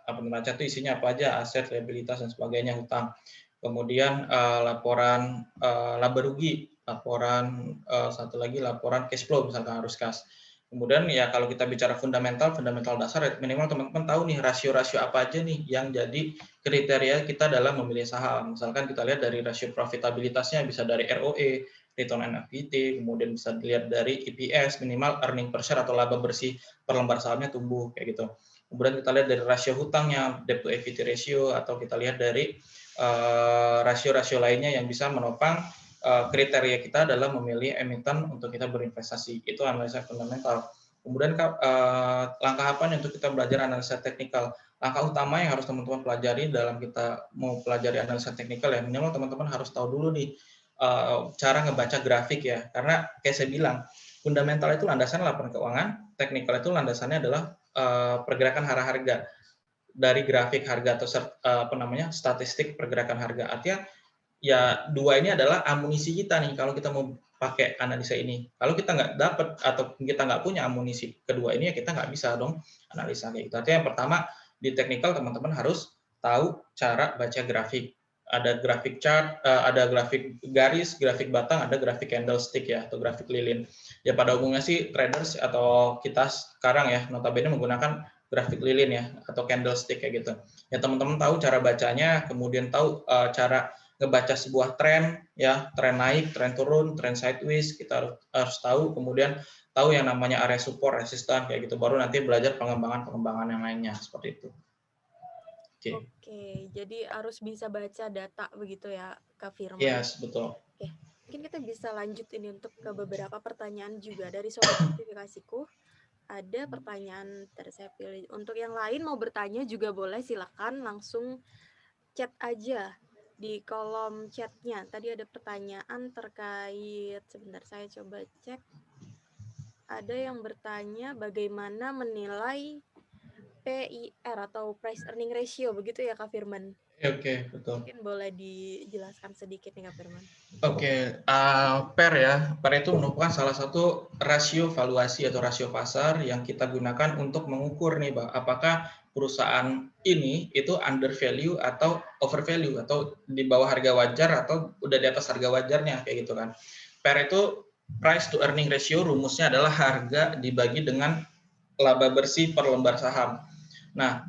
itu isinya apa aja, aset, liabilitas dan sebagainya, hutang. Kemudian laporan laba rugi, laporan satu lagi laporan cash flow misalkan harus kas. Kemudian ya kalau kita bicara fundamental dasar ya minimal teman-teman tahu nih rasio-rasio apa aja nih yang jadi kriteria kita dalam memilih saham. Misalkan kita lihat dari rasio profitabilitasnya bisa dari ROE, return on equity, kemudian bisa dilihat dari EPS, minimal earning per share atau laba bersih per lembar sahamnya tumbuh kayak gitu. Kemudian kita lihat dari rasio hutangnya, debt to equity ratio, atau kita lihat dari rasio-rasio lainnya yang bisa menopang kriteria kita dalam memilih emiten untuk kita berinvestasi. Itu analisa fundamental. Kemudian langkah apa nih untuk kita belajar analisa teknikal? Langkah utama yang harus teman-teman pelajari dalam kita mau pelajari analisa teknikal ya, minimal teman-teman harus tahu dulu nih cara ngebaca grafik ya. Karena kayak saya bilang, fundamental itu landasannya laporan keuangan, teknikal itu landasannya adalah pergerakan harga dari grafik harga atau statistik pergerakan harga. Artinya ya dua ini adalah amunisi kita nih kalau kita mau pakai analisa ini. Kalau kita nggak dapat atau kita nggak punya amunisi kedua ini ya kita nggak bisa dong analisa kayak gitu. Artinya yang pertama di teknikal teman-teman harus tahu cara baca grafik. Ada grafik chart, ada grafik garis, grafik batang, ada grafik candlestick ya atau grafik lilin. Ya pada umumnya sih traders atau kita sekarang ya notabene menggunakan grafik lilin ya atau candlestick kayak gitu. Ya teman-teman tahu cara bacanya, kemudian tahu cara ngebaca sebuah tren ya, tren naik, tren turun, tren sideways, kita harus tahu, kemudian tahu yang namanya area support, resistan kayak gitu, baru nanti belajar pengembangan yang lainnya seperti itu. Oke, jadi harus bisa baca data begitu ya, Kak Firman. Yes, betul. Oke, mungkin kita bisa lanjut ini untuk ke beberapa pertanyaan juga dari sobat sertifikasiku. Ada pertanyaan dari saya pilih. Untuk yang lain mau bertanya juga boleh, silakan langsung chat aja di kolom chatnya. Tadi ada pertanyaan terkait, sebentar saya coba cek. Ada yang bertanya bagaimana menilai PIR atau Price Earning Ratio, begitu ya Kak Firman? Oke, betul. Mungkin boleh dijelaskan sedikit nih Kak Firman. Oke, PER ya. PER itu merupakan salah satu rasio valuasi atau rasio pasar yang kita gunakan untuk mengukur nih, Bang, apakah perusahaan ini itu under value atau over value atau di bawah harga wajar atau udah di atas harga wajarnya kayak gitu kan. PER itu price to earning ratio, rumusnya adalah harga dibagi dengan laba bersih per lembar saham. Nah,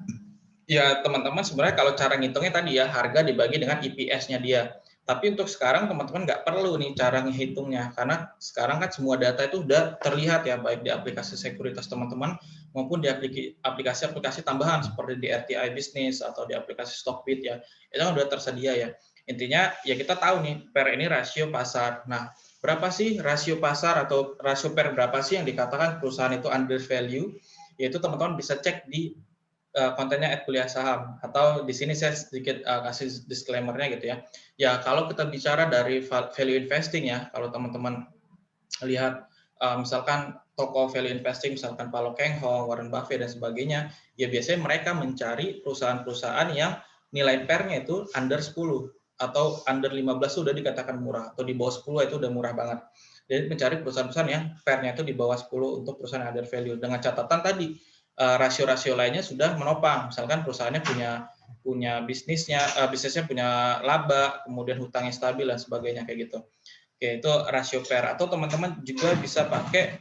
ya teman-teman sebenarnya kalau cara ngitungnya tadi ya harga dibagi dengan EPS-nya dia. Tapi untuk sekarang teman-teman nggak perlu nih cara ngehitungnya karena sekarang kan semua data itu udah terlihat ya baik di aplikasi sekuritas teman-teman maupun di aplikasi-aplikasi tambahan seperti di RTI Business atau di aplikasi Stockbit ya. Itu kan udah tersedia ya. Intinya ya kita tahu nih PER ini rasio pasar. Nah, berapa sih rasio pasar atau rasio PER berapa sih yang dikatakan perusahaan itu under value? Yaitu teman-teman bisa cek di kontennya kuliah saham atau di sini saya sedikit kasih disclaimer-nya gitu ya. Ya kalau kita bicara dari value investing ya, kalau teman-teman lihat misalkan toko value investing misalkan Paulo Keng Ho, Warren Buffett dan sebagainya, ya biasanya mereka mencari perusahaan-perusahaan yang nilai PER-nya itu under 10 atau under 15 sudah dikatakan murah atau di bawah 10 itu udah murah banget. Jadi mencari perusahaan-perusahaan yang PER-nya itu di bawah 10 untuk perusahaan under value dengan catatan tadi rasio-rasio lainnya sudah menopang. Misalkan perusahaannya punya bisnisnya punya laba, kemudian hutangnya stabil dan sebagainya kayak gitu. Oke, itu rasio PER atau teman-teman juga bisa pakai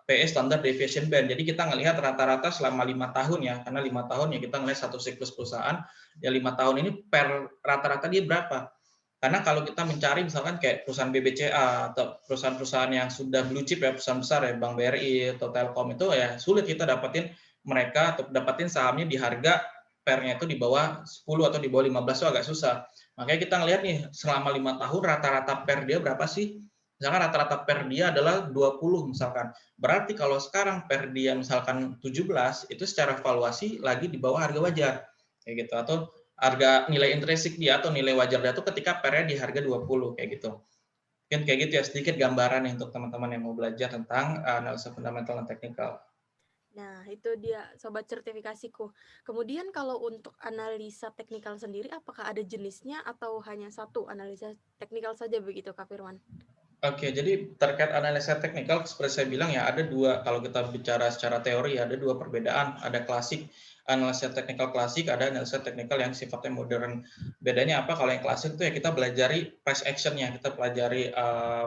PE standard deviation band. Jadi kita ngelihat rata-rata selama 5 tahun ya, karena 5 tahun ya kita ngelihat satu siklus perusahaan, ya 5 tahun ini per rata-rata dia berapa. Karena kalau kita mencari misalkan kayak perusahaan BBCA atau perusahaan-perusahaan yang sudah blue chip ya, perusahaan besar ya, Bank BRI atau Telkom itu ya sulit kita dapetin mereka atau dapetin sahamnya di harga PER-nya itu di bawah 10 atau di bawah 15 itu agak susah. Makanya kita ngelihat nih selama 5 tahun rata-rata PER dia berapa sih? Misalkan rata-rata PER dia adalah 20 misalkan. Berarti kalau sekarang PER dia misalkan 17 itu secara valuasi lagi di bawah harga wajar. Kayak gitu atau harga nilai intrinsik dia atau nilai wajar dia itu ketika PER-nya di harga 20 kayak gitu. Mungkin kayak gitu ya sedikit gambaran nih untuk teman-teman yang mau belajar tentang analisa fundamental dan teknikal. Nah, itu dia sobat sertifikasiku. Kemudian kalau untuk analisa teknikal sendiri, apakah ada jenisnya atau hanya satu analisa teknikal saja begitu, Kak Firman? Oke, jadi terkait analisa teknikal, seperti saya bilang ya, ada dua, kalau kita bicara secara teori, ada dua perbedaan. Ada klasik, analisa teknikal klasik, ada analisa teknikal yang sifatnya modern. Bedanya apa? Kalau yang klasik itu ya kita belajari price action-nya, kita pelajari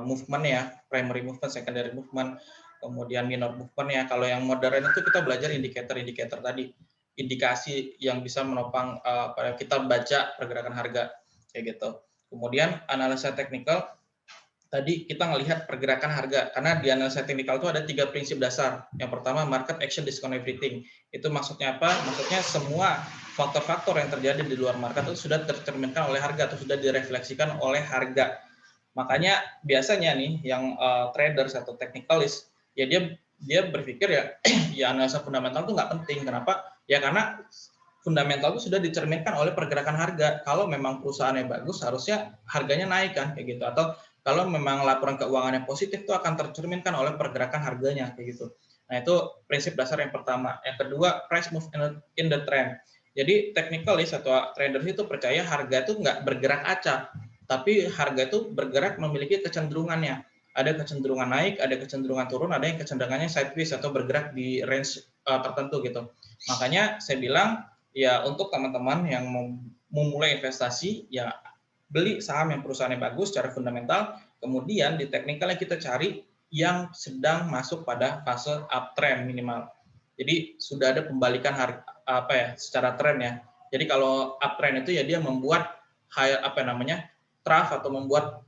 movement ya, primary movement, secondary movement, kemudian minor movement ya. Kalau yang modern itu kita belajar indikator-indikator tadi, indikasi yang bisa menopang kita baca pergerakan harga, kayak gitu. Kemudian analisa teknikal tadi kita ngelihat pergerakan harga, karena di analisa teknikal itu ada 3 prinsip dasar. Yang pertama, market action discount everything. Itu maksudnya apa? Maksudnya semua faktor-faktor yang terjadi di luar market itu sudah tercerminkan oleh harga atau sudah direfleksikan oleh harga. Makanya biasanya nih yang traders atau technicalist, ya dia berpikir ya ya analisa fundamental itu nggak penting. Kenapa? Ya karena fundamental itu sudah dicerminkan oleh pergerakan harga. Kalau memang perusahaannya bagus, harusnya harganya naik kan, kayak gitu. Atau kalau memang laporan keuangannya positif, itu akan tercerminkan oleh pergerakan harganya, kayak gitu. Nah, itu prinsip dasar yang pertama. Yang kedua, price move in the trend. Jadi, technicalist atau traders itu percaya harga itu nggak bergerak acak, tapi harga itu bergerak memiliki kecenderungannya. Ada kecenderungan naik, ada kecenderungan turun, ada yang kecenderungannya sideways atau bergerak di range tertentu gitu. Makanya saya bilang, ya untuk teman-teman yang mau memulai investasi, ya beli saham yang perusahaannya bagus secara fundamental, kemudian di teknikalnya kita cari yang sedang masuk pada fase uptrend minimal. Jadi sudah ada pembalikan harga apa ya secara tren ya. Jadi kalau uptrend itu ya dia membuat high apa namanya trough atau membuat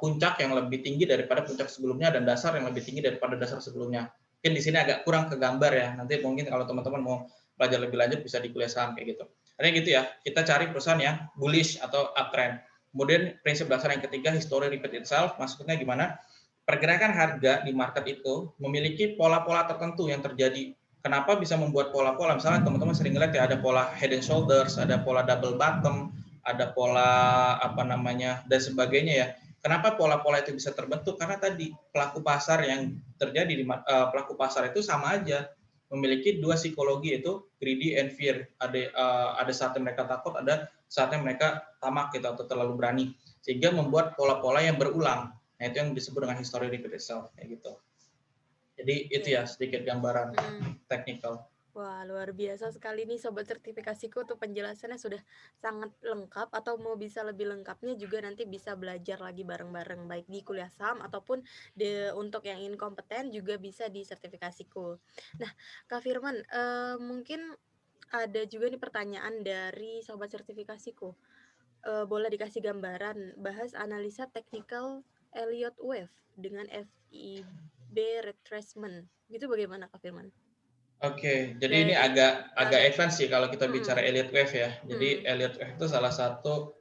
puncak yang lebih tinggi daripada puncak sebelumnya dan dasar yang lebih tinggi daripada dasar sebelumnya. Mungkin di sini agak kurang kegambar ya. Nanti mungkin kalau teman-teman mau belajar lebih lanjut bisa di kuliah saham kayak gitu. Artinya gitu ya, kita cari perusahaan yang bullish atau uptrend. Kemudian prinsip dasar yang ketiga, history repeat itself. Maksudnya gimana? Pergerakan harga di market itu memiliki pola-pola tertentu yang terjadi. Kenapa bisa membuat pola-pola? Misalnya teman-teman sering lihat ya ada pola head and shoulders, ada pola double bottom, ada pola apa namanya dan sebagainya ya. Kenapa pola-pola itu bisa terbentuk? Karena tadi pelaku pasar yang terjadi di pelaku pasar itu sama aja memiliki dua psikologi yaitu greedy and fear. Ada saatnya mereka takut, ada saatnya mereka tamak gitu atau terlalu berani, sehingga membuat pola-pola yang berulang. Nah itu yang disebut dengan history repeat itself kayak gitu. Jadi itu ya Oke. sedikit gambaran technical. Wah, luar biasa sekali nih Sobat Sertifikasiku, untuk penjelasannya sudah sangat lengkap, atau mau bisa lebih lengkapnya juga nanti bisa belajar lagi bareng-bareng, baik di kuliah saham ataupun untuk yang ingin kompeten juga bisa di Sertifikasiku. Nah, Kak Firman, mungkin ada juga nih pertanyaan dari Sobat Sertifikasiku. Boleh dikasih gambaran bahas analisa technical Elliott Wave dengan FIB retracement. Gitu bagaimana Kak Firman? Oke, jadi ini Dari agak agak advance sih kalau kita bicara mhm, Elliott Wave ya. Jadi mhm, Elliott Wave itu salah satu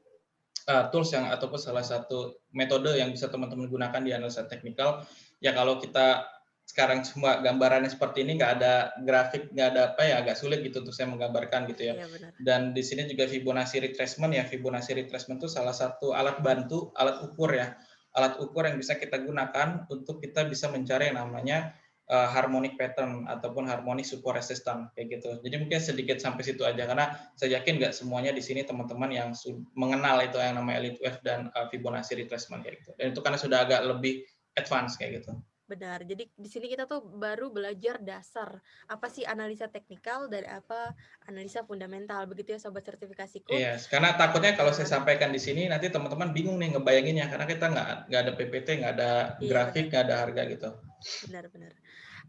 tools yang ataupun salah satu metode yang bisa teman-teman gunakan di analisa teknikal. Ya kalau kita sekarang cuma gambarannya seperti ini, nggak ada grafik, nggak ada apa ya, agak sulit gitu untuk saya menggambarkan gitu ya. iya benar. Dan di sini juga Fibonacci retracement ya. Fibonacci retracement itu salah satu alat bantu, alat ukur ya. Alat ukur yang bisa kita gunakan untuk kita bisa mencari yang namanya harmonic pattern ataupun harmonic support resistance kayak gitu. Jadi mungkin sedikit sampai situ aja karena saya yakin nggak semuanya di sini teman-teman yang mengenal itu yang namanya Elliott Wave dan Fibonacci retracement kayak gitu. Dan itu karena sudah agak lebih advance kayak gitu. Benar. Jadi di sini kita tuh baru belajar dasar apa sih analisa teknikal dan apa analisa fundamental. Begitu ya Sobat Sertifikasiku. Iya, karena takutnya kalau saya Heeh, sampaikan di sini nanti teman-teman bingung nih ngebayanginnya karena kita nggak ada PPT, nggak ada iya grafik, benar. nggak ada harga gitu. Benar benar.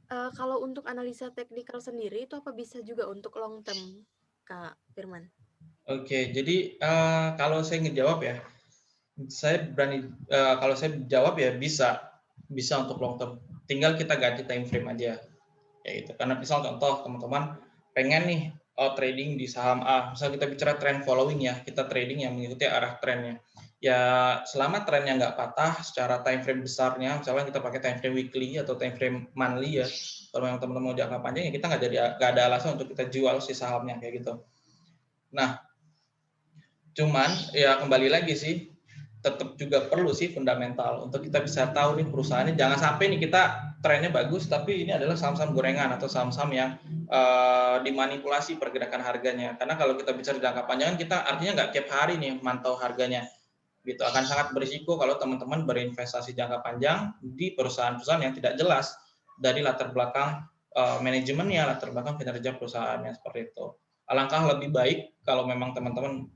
Kalau untuk analisa teknikal sendiri itu apa bisa juga untuk long term, Kak Firman? Oke, jadi kalau saya ngejawab ya, saya berani kalau saya jawab ya bisa untuk long term. Tinggal kita ganti time frame aja. Ya itu. Karena misal contoh teman-teman pengen nih trading di saham A. Misal kita bicara trend following ya, kita trading yang mengikuti arah trennya. Ya selama trennya nggak patah secara time frame besarnya, misalnya kita pakai time frame weekly atau time frame monthly ya. Kalau yang teman-teman mau jangka panjang ya kita nggak ada alasan untuk kita jual si sahamnya kayak gitu. Nah, cuman ya kembali lagi sih tetap juga perlu sih fundamental untuk kita bisa tahu nih perusahaannya. Jangan sampai nih kita trennya bagus tapi ini adalah saham-saham gorengan atau saham-saham yang dimanipulasi pergerakan harganya. Karena kalau kita bicara jangka panjang kita artinya nggak tiap hari nih mantau harganya. Gitu akan sangat berisiko kalau teman-teman berinvestasi jangka panjang di perusahaan-perusahaan yang tidak jelas dari latar belakang manajemennya, latar belakang kinerja perusahaannya seperti itu. Alangkah lebih baik kalau memang teman-teman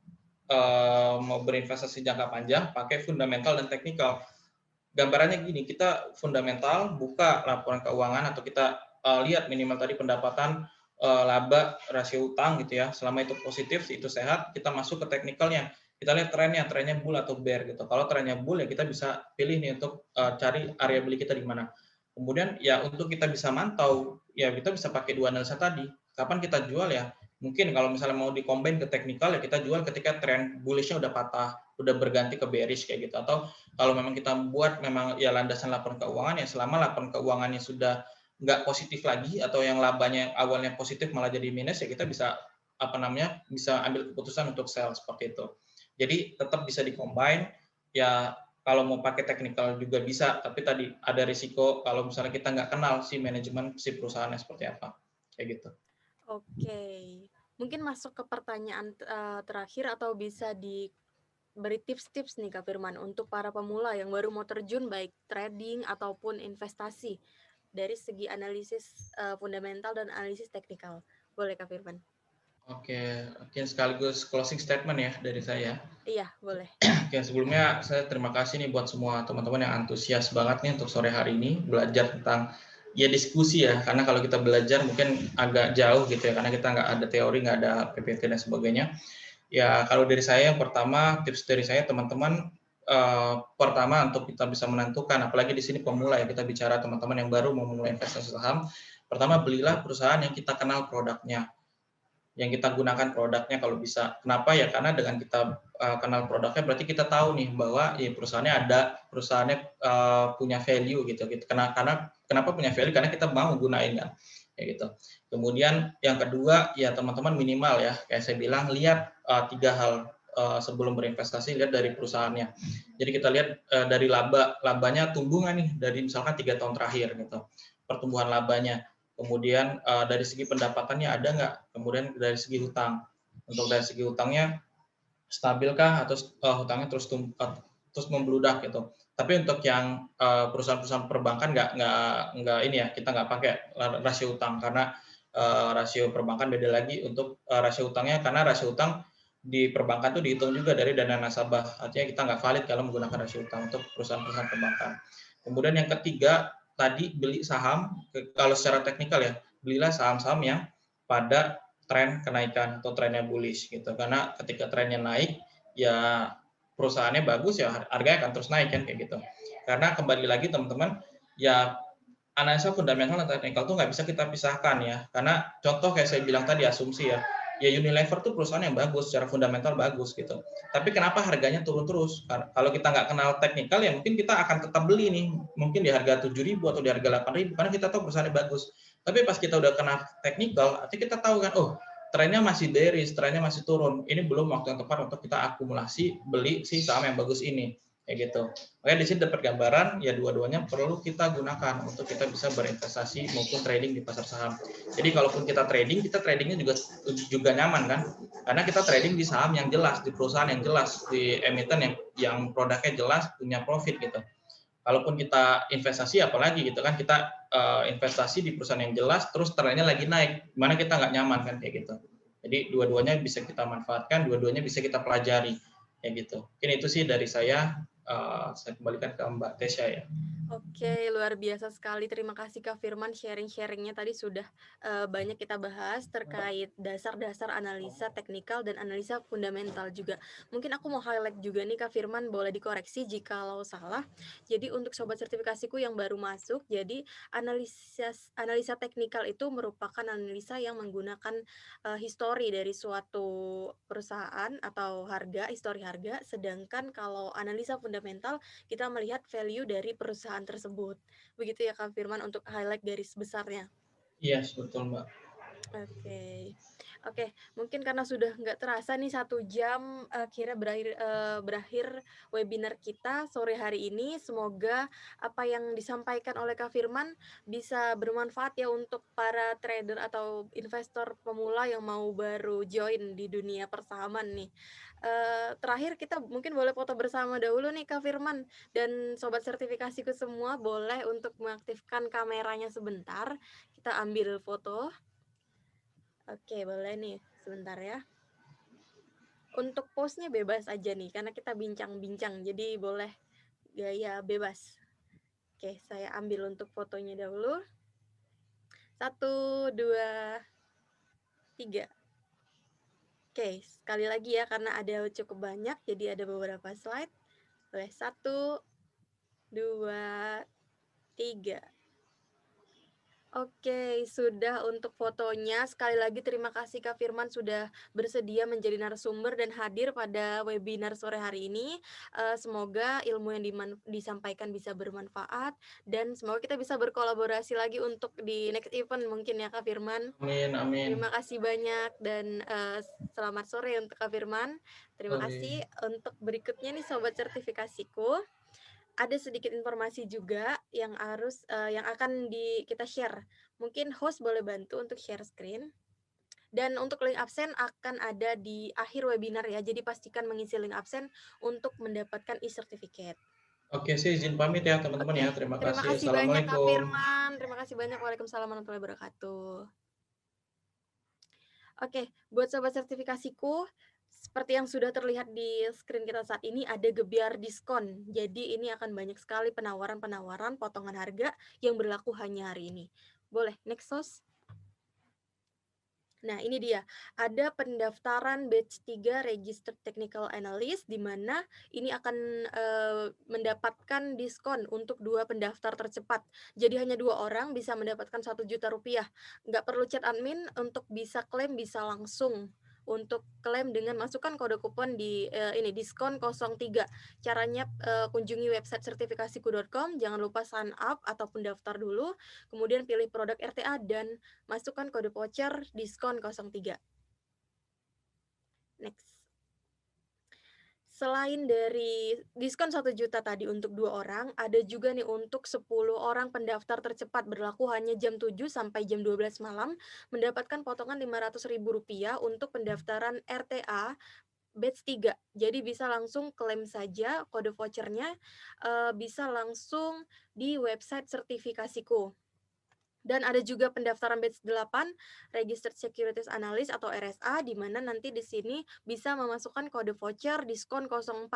mau berinvestasi jangka panjang pakai fundamental dan teknikal. Gambarannya gini, kita fundamental buka laporan keuangan atau kita lihat minimal tadi pendapatan, laba, rasio utang gitu ya. Selama itu positif, itu sehat, kita masuk ke teknikalnya. kita lihat trennya bull atau bear gitu. Kalau trennya bull ya kita bisa pilih nih untuk cari area beli kita di mana. Kemudian ya untuk kita bisa mantau, ya kita bisa pakai dua analisa tadi. Kapan kita jual ya? Mungkin kalau misalnya mau di-combine ke teknikal ya kita jual ketika tren bullish-nya udah patah, udah berganti ke bearish kayak gitu. Atau kalau memang kita buat memang ya landasan laporan keuangan ya selama laporan keuangannya sudah nggak positif lagi atau yang labanya awalnya positif malah jadi minus ya kita bisa bisa ambil keputusan untuk sell seperti itu. Jadi tetap bisa di-combine, ya kalau mau pakai teknikal juga bisa, tapi tadi ada risiko kalau misalnya kita nggak kenal si manajemen si perusahaannya seperti apa, kayak gitu. Oke, mungkin masuk ke pertanyaan terakhir atau bisa diberi tips-tips nih Kak Firman untuk para pemula yang baru mau terjun baik trading ataupun investasi dari segi analisis fundamental dan analisis teknikal. Boleh Kak Firman? Oke, mungkin sekaligus closing statement ya dari saya. Iya, boleh. Oke, sebelumnya saya terima kasih nih buat semua teman-teman yang antusias banget nih untuk sore hari ini belajar tentang ya diskusi ya, karena kalau kita belajar mungkin agak jauh gitu ya, karena kita nggak ada teori, nggak ada PPT dan sebagainya. Ya, kalau dari saya yang pertama, tips dari saya teman-teman, pertama untuk kita bisa menentukan, apalagi di sini pemula ya, kita bicara teman-teman yang baru mau memulai investasi saham, pertama belilah perusahaan yang kita kenal produknya, yang kita gunakan produknya kalau bisa. Kenapa ya? Karena dengan kita kenal produknya, berarti kita tahu nih bahwa ya perusahaannya punya value gitu. Karena kenapa punya value? Karena kita mau gunain kan, kayak gitu. Kemudian yang kedua ya teman-teman minimal ya, kayak saya bilang lihat 3 hal sebelum berinvestasi, lihat dari perusahaannya. Jadi kita lihat dari labanya tumbuh nggak nih dari misalkan 3 tahun terakhir gitu, pertumbuhan labanya. Kemudian dari segi pendapatannya ada nggak? Kemudian dari segi hutang. Untuk dari segi hutangnya stabilkah atau hutangnya terus membludak gitu. Tapi untuk yang perusahaan-perusahaan perbankan nggak ini ya, kita nggak pakai rasio hutang karena rasio perbankan beda lagi untuk rasio hutangnya, karena rasio hutang di perbankan tuh dihitung juga dari dana nasabah. Artinya kita nggak valid kalau menggunakan rasio hutang untuk perusahaan-perusahaan perbankan. Kemudian yang ketiga, tadi beli saham, kalau secara teknikal ya, belilah saham-saham yang pada tren kenaikan atau trennya bullish gitu. Karena ketika trennya naik, ya perusahaannya bagus ya harganya akan terus naik kan kayak gitu. Karena kembali lagi teman-teman, ya analisa fundamental dan teknikal tuh nggak bisa kita pisahkan ya. Karena contoh kayak saya bilang tadi asumsi ya, ya Unilever tuh perusahaan yang bagus, secara fundamental bagus gitu. Tapi kenapa harganya turun terus? Kalau kita nggak kenal teknikal ya mungkin kita akan tetap beli nih, mungkin di harga 7.000 atau di harga 8.000 karena kita tahu perusahaannya bagus. Tapi pas kita udah kenal teknikal, artinya kita tahu kan, oh trennya masih bearish, trennya masih turun. Ini belum waktu yang tepat untuk kita akumulasi beli si saham yang bagus ini, kayak gitu. Makanya di sini dapat gambaran ya dua-duanya perlu kita gunakan untuk kita bisa berinvestasi maupun trading di pasar saham. Jadi kalaupun kita tradingnya juga nyaman kan, karena kita trading di saham yang jelas, di perusahaan yang jelas, di emiten yang produknya jelas, punya profit gitu. Kalaupun kita investasi apalagi gitu kan, kita investasi di perusahaan yang jelas terus trennya lagi naik, gimana kita nggak nyaman kan kayak gitu. Jadi dua-duanya bisa kita manfaatkan, dua-duanya bisa kita pelajari kayak gitu. Mungkin itu sih dari saya kembalikan ke Mbak Tesya ya. Oke, luar biasa sekali. Terima kasih Kak Firman, sharing-sharingnya tadi sudah banyak kita bahas terkait dasar-dasar analisa teknikal dan analisa fundamental juga. Mungkin aku mau highlight juga nih Kak Firman, boleh dikoreksi jikalau salah. Jadi untuk sobat sertifikasiku yang baru masuk, jadi analisa teknikal itu merupakan analisa yang menggunakan histori dari suatu perusahaan atau histori harga, sedangkan kalau analisa fundamental kita melihat value dari perusahaan tersebut. Begitu ya Kak Firman untuk highlight garis besarnya. Iya, betul Mbak. Oke, oke. Mungkin karena sudah nggak terasa nih 1 jam akhirnya berakhir webinar kita sore hari ini. Semoga apa yang disampaikan oleh Kak Firman bisa bermanfaat ya untuk para trader atau investor pemula yang mau baru join di dunia persahaman nih. Terakhir kita mungkin boleh foto bersama dahulu nih Kak Firman dan sobat sertifikasiku semua boleh untuk mengaktifkan kameranya sebentar. Kita ambil foto. Oke, boleh nih. Sebentar ya. Untuk pose-nya bebas aja nih, karena kita bincang-bincang, jadi boleh gaya bebas. Oke, saya ambil untuk fotonya dahulu. 1, 2, 3. Oke, sekali lagi ya karena ada cukup banyak, jadi ada beberapa slide. Boleh 1, 2, 3. Oke, sudah untuk fotonya. Sekali lagi terima kasih Kak Firman sudah bersedia menjadi narasumber dan hadir pada webinar sore hari ini. Semoga ilmu yang disampaikan bisa bermanfaat dan semoga kita bisa berkolaborasi lagi untuk di next event mungkin ya Kak Firman. Amin, amin. Terima kasih banyak dan selamat sore untuk Kak Firman. Terima kasih. Sore. Untuk berikutnya nih Sobat Sertifikasiku, ada sedikit informasi juga yang akan kita share. Mungkin host boleh bantu untuk share screen. Dan untuk link absen akan ada di akhir webinar ya. Jadi pastikan mengisi link absen untuk mendapatkan e-certificate. Oke, saya izin pamit ya teman-teman Oke, ya. Terima terima kasih. kasih banyak Kak Assalamualaikum. Firman. Terima kasih banyak. Waalaikumsalam warahmatullahi wabarakatuh. Oke, buat sobat sertifikasiku, seperti yang sudah terlihat di screen kita saat ini ada gebiar diskon. Jadi ini akan banyak sekali penawaran-penawaran potongan harga yang berlaku hanya hari ini. Boleh, next host. Nah, ini dia. Ada pendaftaran batch 3 Registered Technical Analyst di mana ini akan mendapatkan diskon untuk 2 pendaftar tercepat. Jadi hanya 2 orang bisa mendapatkan 1 juta rupiah. Nggak perlu chat admin untuk bisa klaim, bisa langsung untuk klaim dengan masukkan kode kupon di ini diskon 03. Caranya kunjungi website sertifikasiku.com, jangan lupa sign up ataupun daftar dulu, kemudian pilih produk RTA dan masukkan kode voucher diskon 03. Next. Selain dari diskon 1 juta tadi untuk 2 orang, ada juga nih untuk 10 orang pendaftar tercepat berlaku hanya jam 7 sampai jam 12 malam, mendapatkan potongan Rp500.000 untuk pendaftaran RTA batch 3. Jadi bisa langsung klaim saja kode vouchernya, bisa langsung di website sertifikasiku. Dan ada juga pendaftaran batch 8 Registered Securities Analyst atau RSA di mana nanti di sini bisa memasukkan kode voucher diskon 04.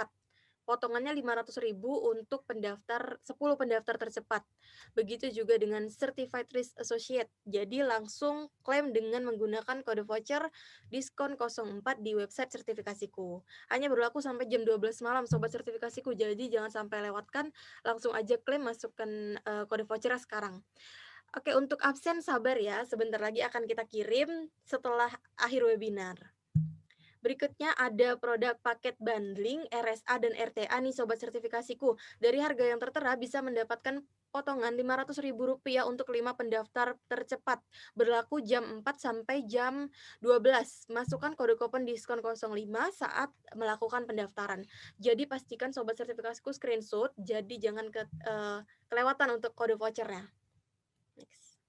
Potongannya Rp500.000 untuk 10 pendaftar tercepat. Begitu juga dengan Certified Risk Associate. Jadi langsung klaim dengan menggunakan kode voucher diskon 04 di website sertifikasiku. Hanya berlaku sampai jam 12 malam sobat sertifikasiku. Jadi jangan sampai lewatkan, langsung aja klaim, masukkan kode vouchernya sekarang. Oke, untuk absen sabar ya, sebentar lagi akan kita kirim setelah akhir webinar. Berikutnya ada produk paket bundling RSA dan RTA nih sobat sertifikasiku. Dari harga yang tertera bisa mendapatkan potongan Rp500.000 untuk 5 pendaftar tercepat. Berlaku jam 4 sampai jam 12. Masukkan kode kupon diskon 05 saat melakukan pendaftaran. Jadi pastikan sobat sertifikasiku screenshot, jadi jangan kelewatan untuk kode vouchernya. Next.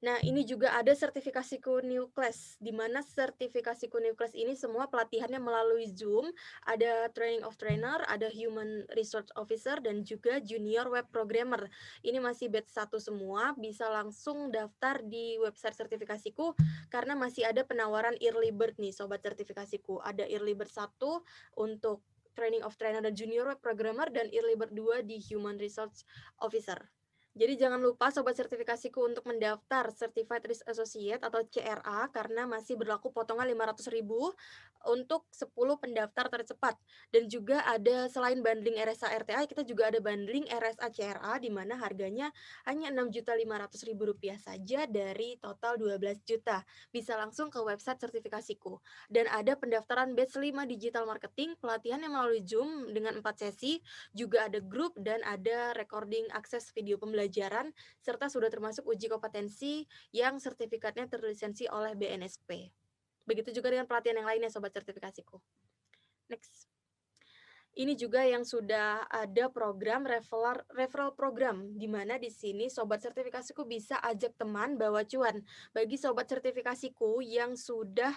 Nah, ini juga ada sertifikasiku New Class, di mana sertifikasiku New Class ini semua pelatihannya melalui Zoom, ada training of trainer, ada human resource officer, dan juga junior web programmer. Ini masih batch 1 semua, bisa langsung daftar di website sertifikasiku, karena masih ada penawaran early bird nih, sobat sertifikasiku. Ada early bird 1 untuk training of trainer dan junior web programmer, dan early bird 2 di human resource officer. Jadi jangan lupa sobat sertifikasiku untuk mendaftar Certified Risk Associate atau CRA karena masih berlaku potongan Rp500.000 untuk 10 pendaftar tercepat. Dan juga ada selain bundling RSA RTA, kita juga ada bundling RSA CRA di mana harganya hanya Rp6.500.000 saja dari total 12 juta. Bisa langsung ke website sertifikasiku. Dan ada pendaftaran batch 5 digital marketing, pelatihannya melalui Zoom dengan 4 sesi, juga ada grup dan ada recording akses video pembelajaran, serta sudah termasuk uji kompetensi yang sertifikatnya terlisensi oleh BNSP. Begitu juga dengan pelatihan yang lainnya, sobat sertifikasiku. Next. Ini juga yang sudah ada program referral program, di mana di sini sobat sertifikasiku bisa ajak teman bawa cuan. Bagi sobat sertifikasiku yang sudah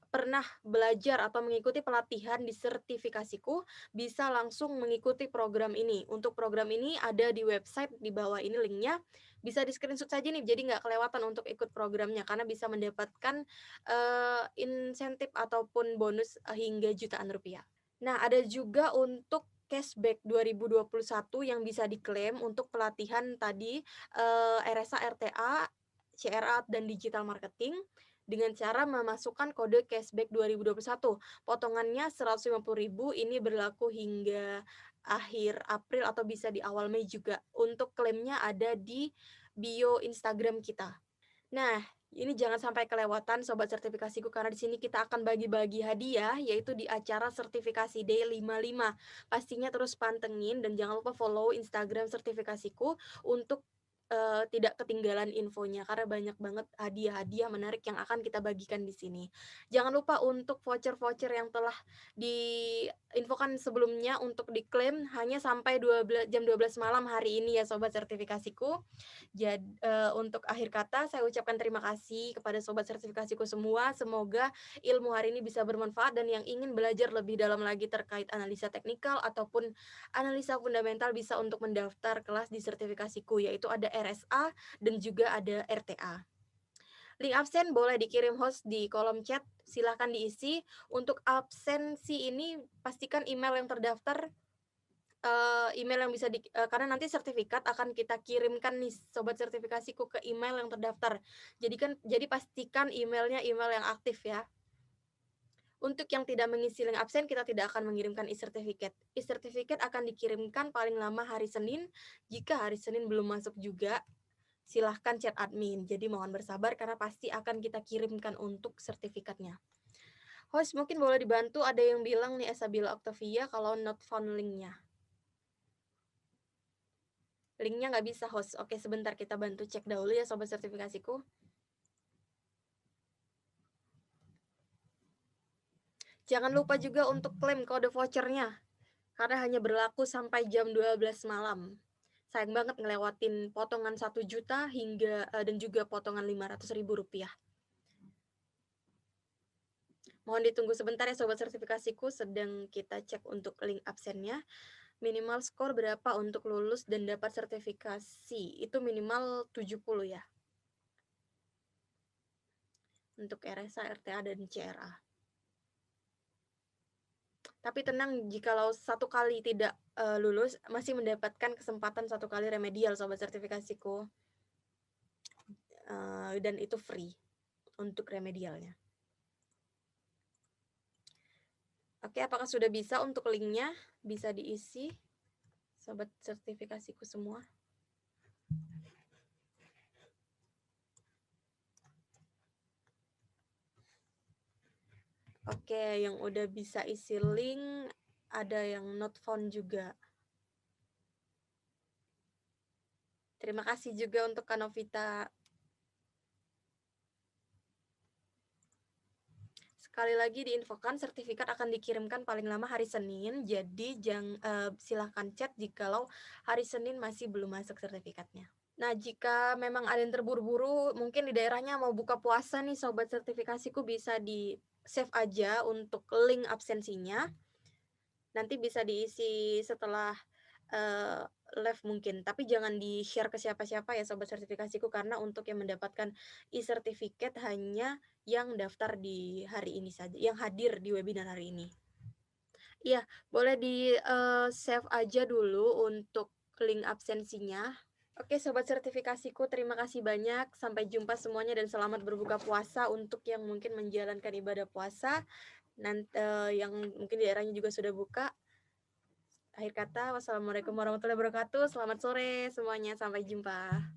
pernah belajar atau mengikuti pelatihan di sertifikasiku, bisa langsung mengikuti program ini. Untuk program ini ada di website di bawah ini linknya, bisa di screenshot saja nih, jadi nggak kelewatan untuk ikut programnya, karena bisa mendapatkan insentif ataupun bonus hingga jutaan rupiah. Nah, ada juga untuk cashback 2021 yang bisa diklaim untuk pelatihan tadi, RSA, RTA, CRA, dan digital marketing. dengan cara memasukkan kode cashback 2021. Potongannya 150.000, ini berlaku hingga akhir April atau bisa di awal Mei juga. Untuk klaimnya ada di bio Instagram kita. Nah, ini jangan sampai kelewatan sobat sertifikasiku karena di sini kita akan bagi-bagi hadiah yaitu di acara sertifikasi Day 55. Pastinya terus pantengin dan jangan lupa follow Instagram sertifikasiku untuk tidak ketinggalan infonya karena banyak banget hadiah-hadiah menarik yang akan kita bagikan di sini. Jangan lupa untuk voucher-voucher yang telah diinfokan sebelumnya untuk diklaim hanya sampai jam 12 malam hari ini ya sobat sertifikasiku. Untuk akhir kata saya ucapkan terima kasih kepada sobat sertifikasiku semua. Semoga ilmu hari ini bisa bermanfaat dan yang ingin belajar lebih dalam lagi terkait analisa teknikal ataupun analisa fundamental bisa untuk mendaftar kelas di sertifikasiku yaitu ada RSA dan juga ada RTA. Link absen boleh dikirim host di kolom chat, silahkan diisi. Untuk absensi ini pastikan email yang terdaftar email yang bisa karena nanti sertifikat akan kita kirimkan nih sobat sertifikasiku ke email yang terdaftar. Jadi pastikan emailnya email yang aktif ya. Untuk yang tidak mengisi link absen, kita tidak akan mengirimkan e-certificate. E-certificate akan dikirimkan paling lama hari Senin. Jika hari Senin belum masuk juga, silahkan chat admin. Jadi mohon bersabar karena pasti akan kita kirimkan untuk sertifikatnya. Host mungkin boleh dibantu, ada yang bilang nih Esabila Octavia kalau not found linknya. Linknya nggak bisa host. Oke, sebentar kita bantu cek dahulu ya sobat sertifikasiku. Jangan lupa juga untuk klaim kode vouchernya, karena hanya berlaku sampai jam 12 malam. Sayang banget ngelewatin potongan 1 juta hingga dan juga potongan 500.000 rupiah. Mohon ditunggu sebentar ya sobat sertifikasiku, sedang kita cek untuk link absennya. Minimal skor berapa untuk lulus dan dapat sertifikasi? Itu minimal 70 ya. Untuk RSA, RTA, dan CRA. Tapi tenang, jikalau 1 kali tidak lulus, masih mendapatkan kesempatan 1 kali remedial sobat sertifikasiku. Dan itu free untuk remedialnya. Oke, apakah sudah bisa untuk linknya? Bisa diisi, sobat sertifikasiku semua. Oke, yang udah bisa isi link, ada yang not found juga. Terima kasih juga untuk Kanovita. Sekali lagi diinfokan sertifikat akan dikirimkan paling lama hari Senin, jadi silahkan chat jikalau hari Senin masih belum masuk sertifikatnya. Nah, jika memang ada yang terburu-buru, mungkin di daerahnya mau buka puasa nih sobat sertifikasiku bisa di-save aja untuk link absensinya. Nanti bisa diisi setelah live mungkin, tapi jangan di-share ke siapa-siapa ya sobat sertifikasiku karena untuk yang mendapatkan e-certificate hanya yang daftar di hari ini saja, yang hadir di webinar hari ini. Iya, boleh di-save aja dulu untuk link absensinya. Oke sobat sertifikasiku, terima kasih banyak. Sampai jumpa semuanya dan selamat berbuka puasa untuk yang mungkin menjalankan ibadah puasa. Yang mungkin di daerahnya juga sudah buka. Akhir kata, wassalamualaikum warahmatullahi wabarakatuh. Selamat sore semuanya, sampai jumpa.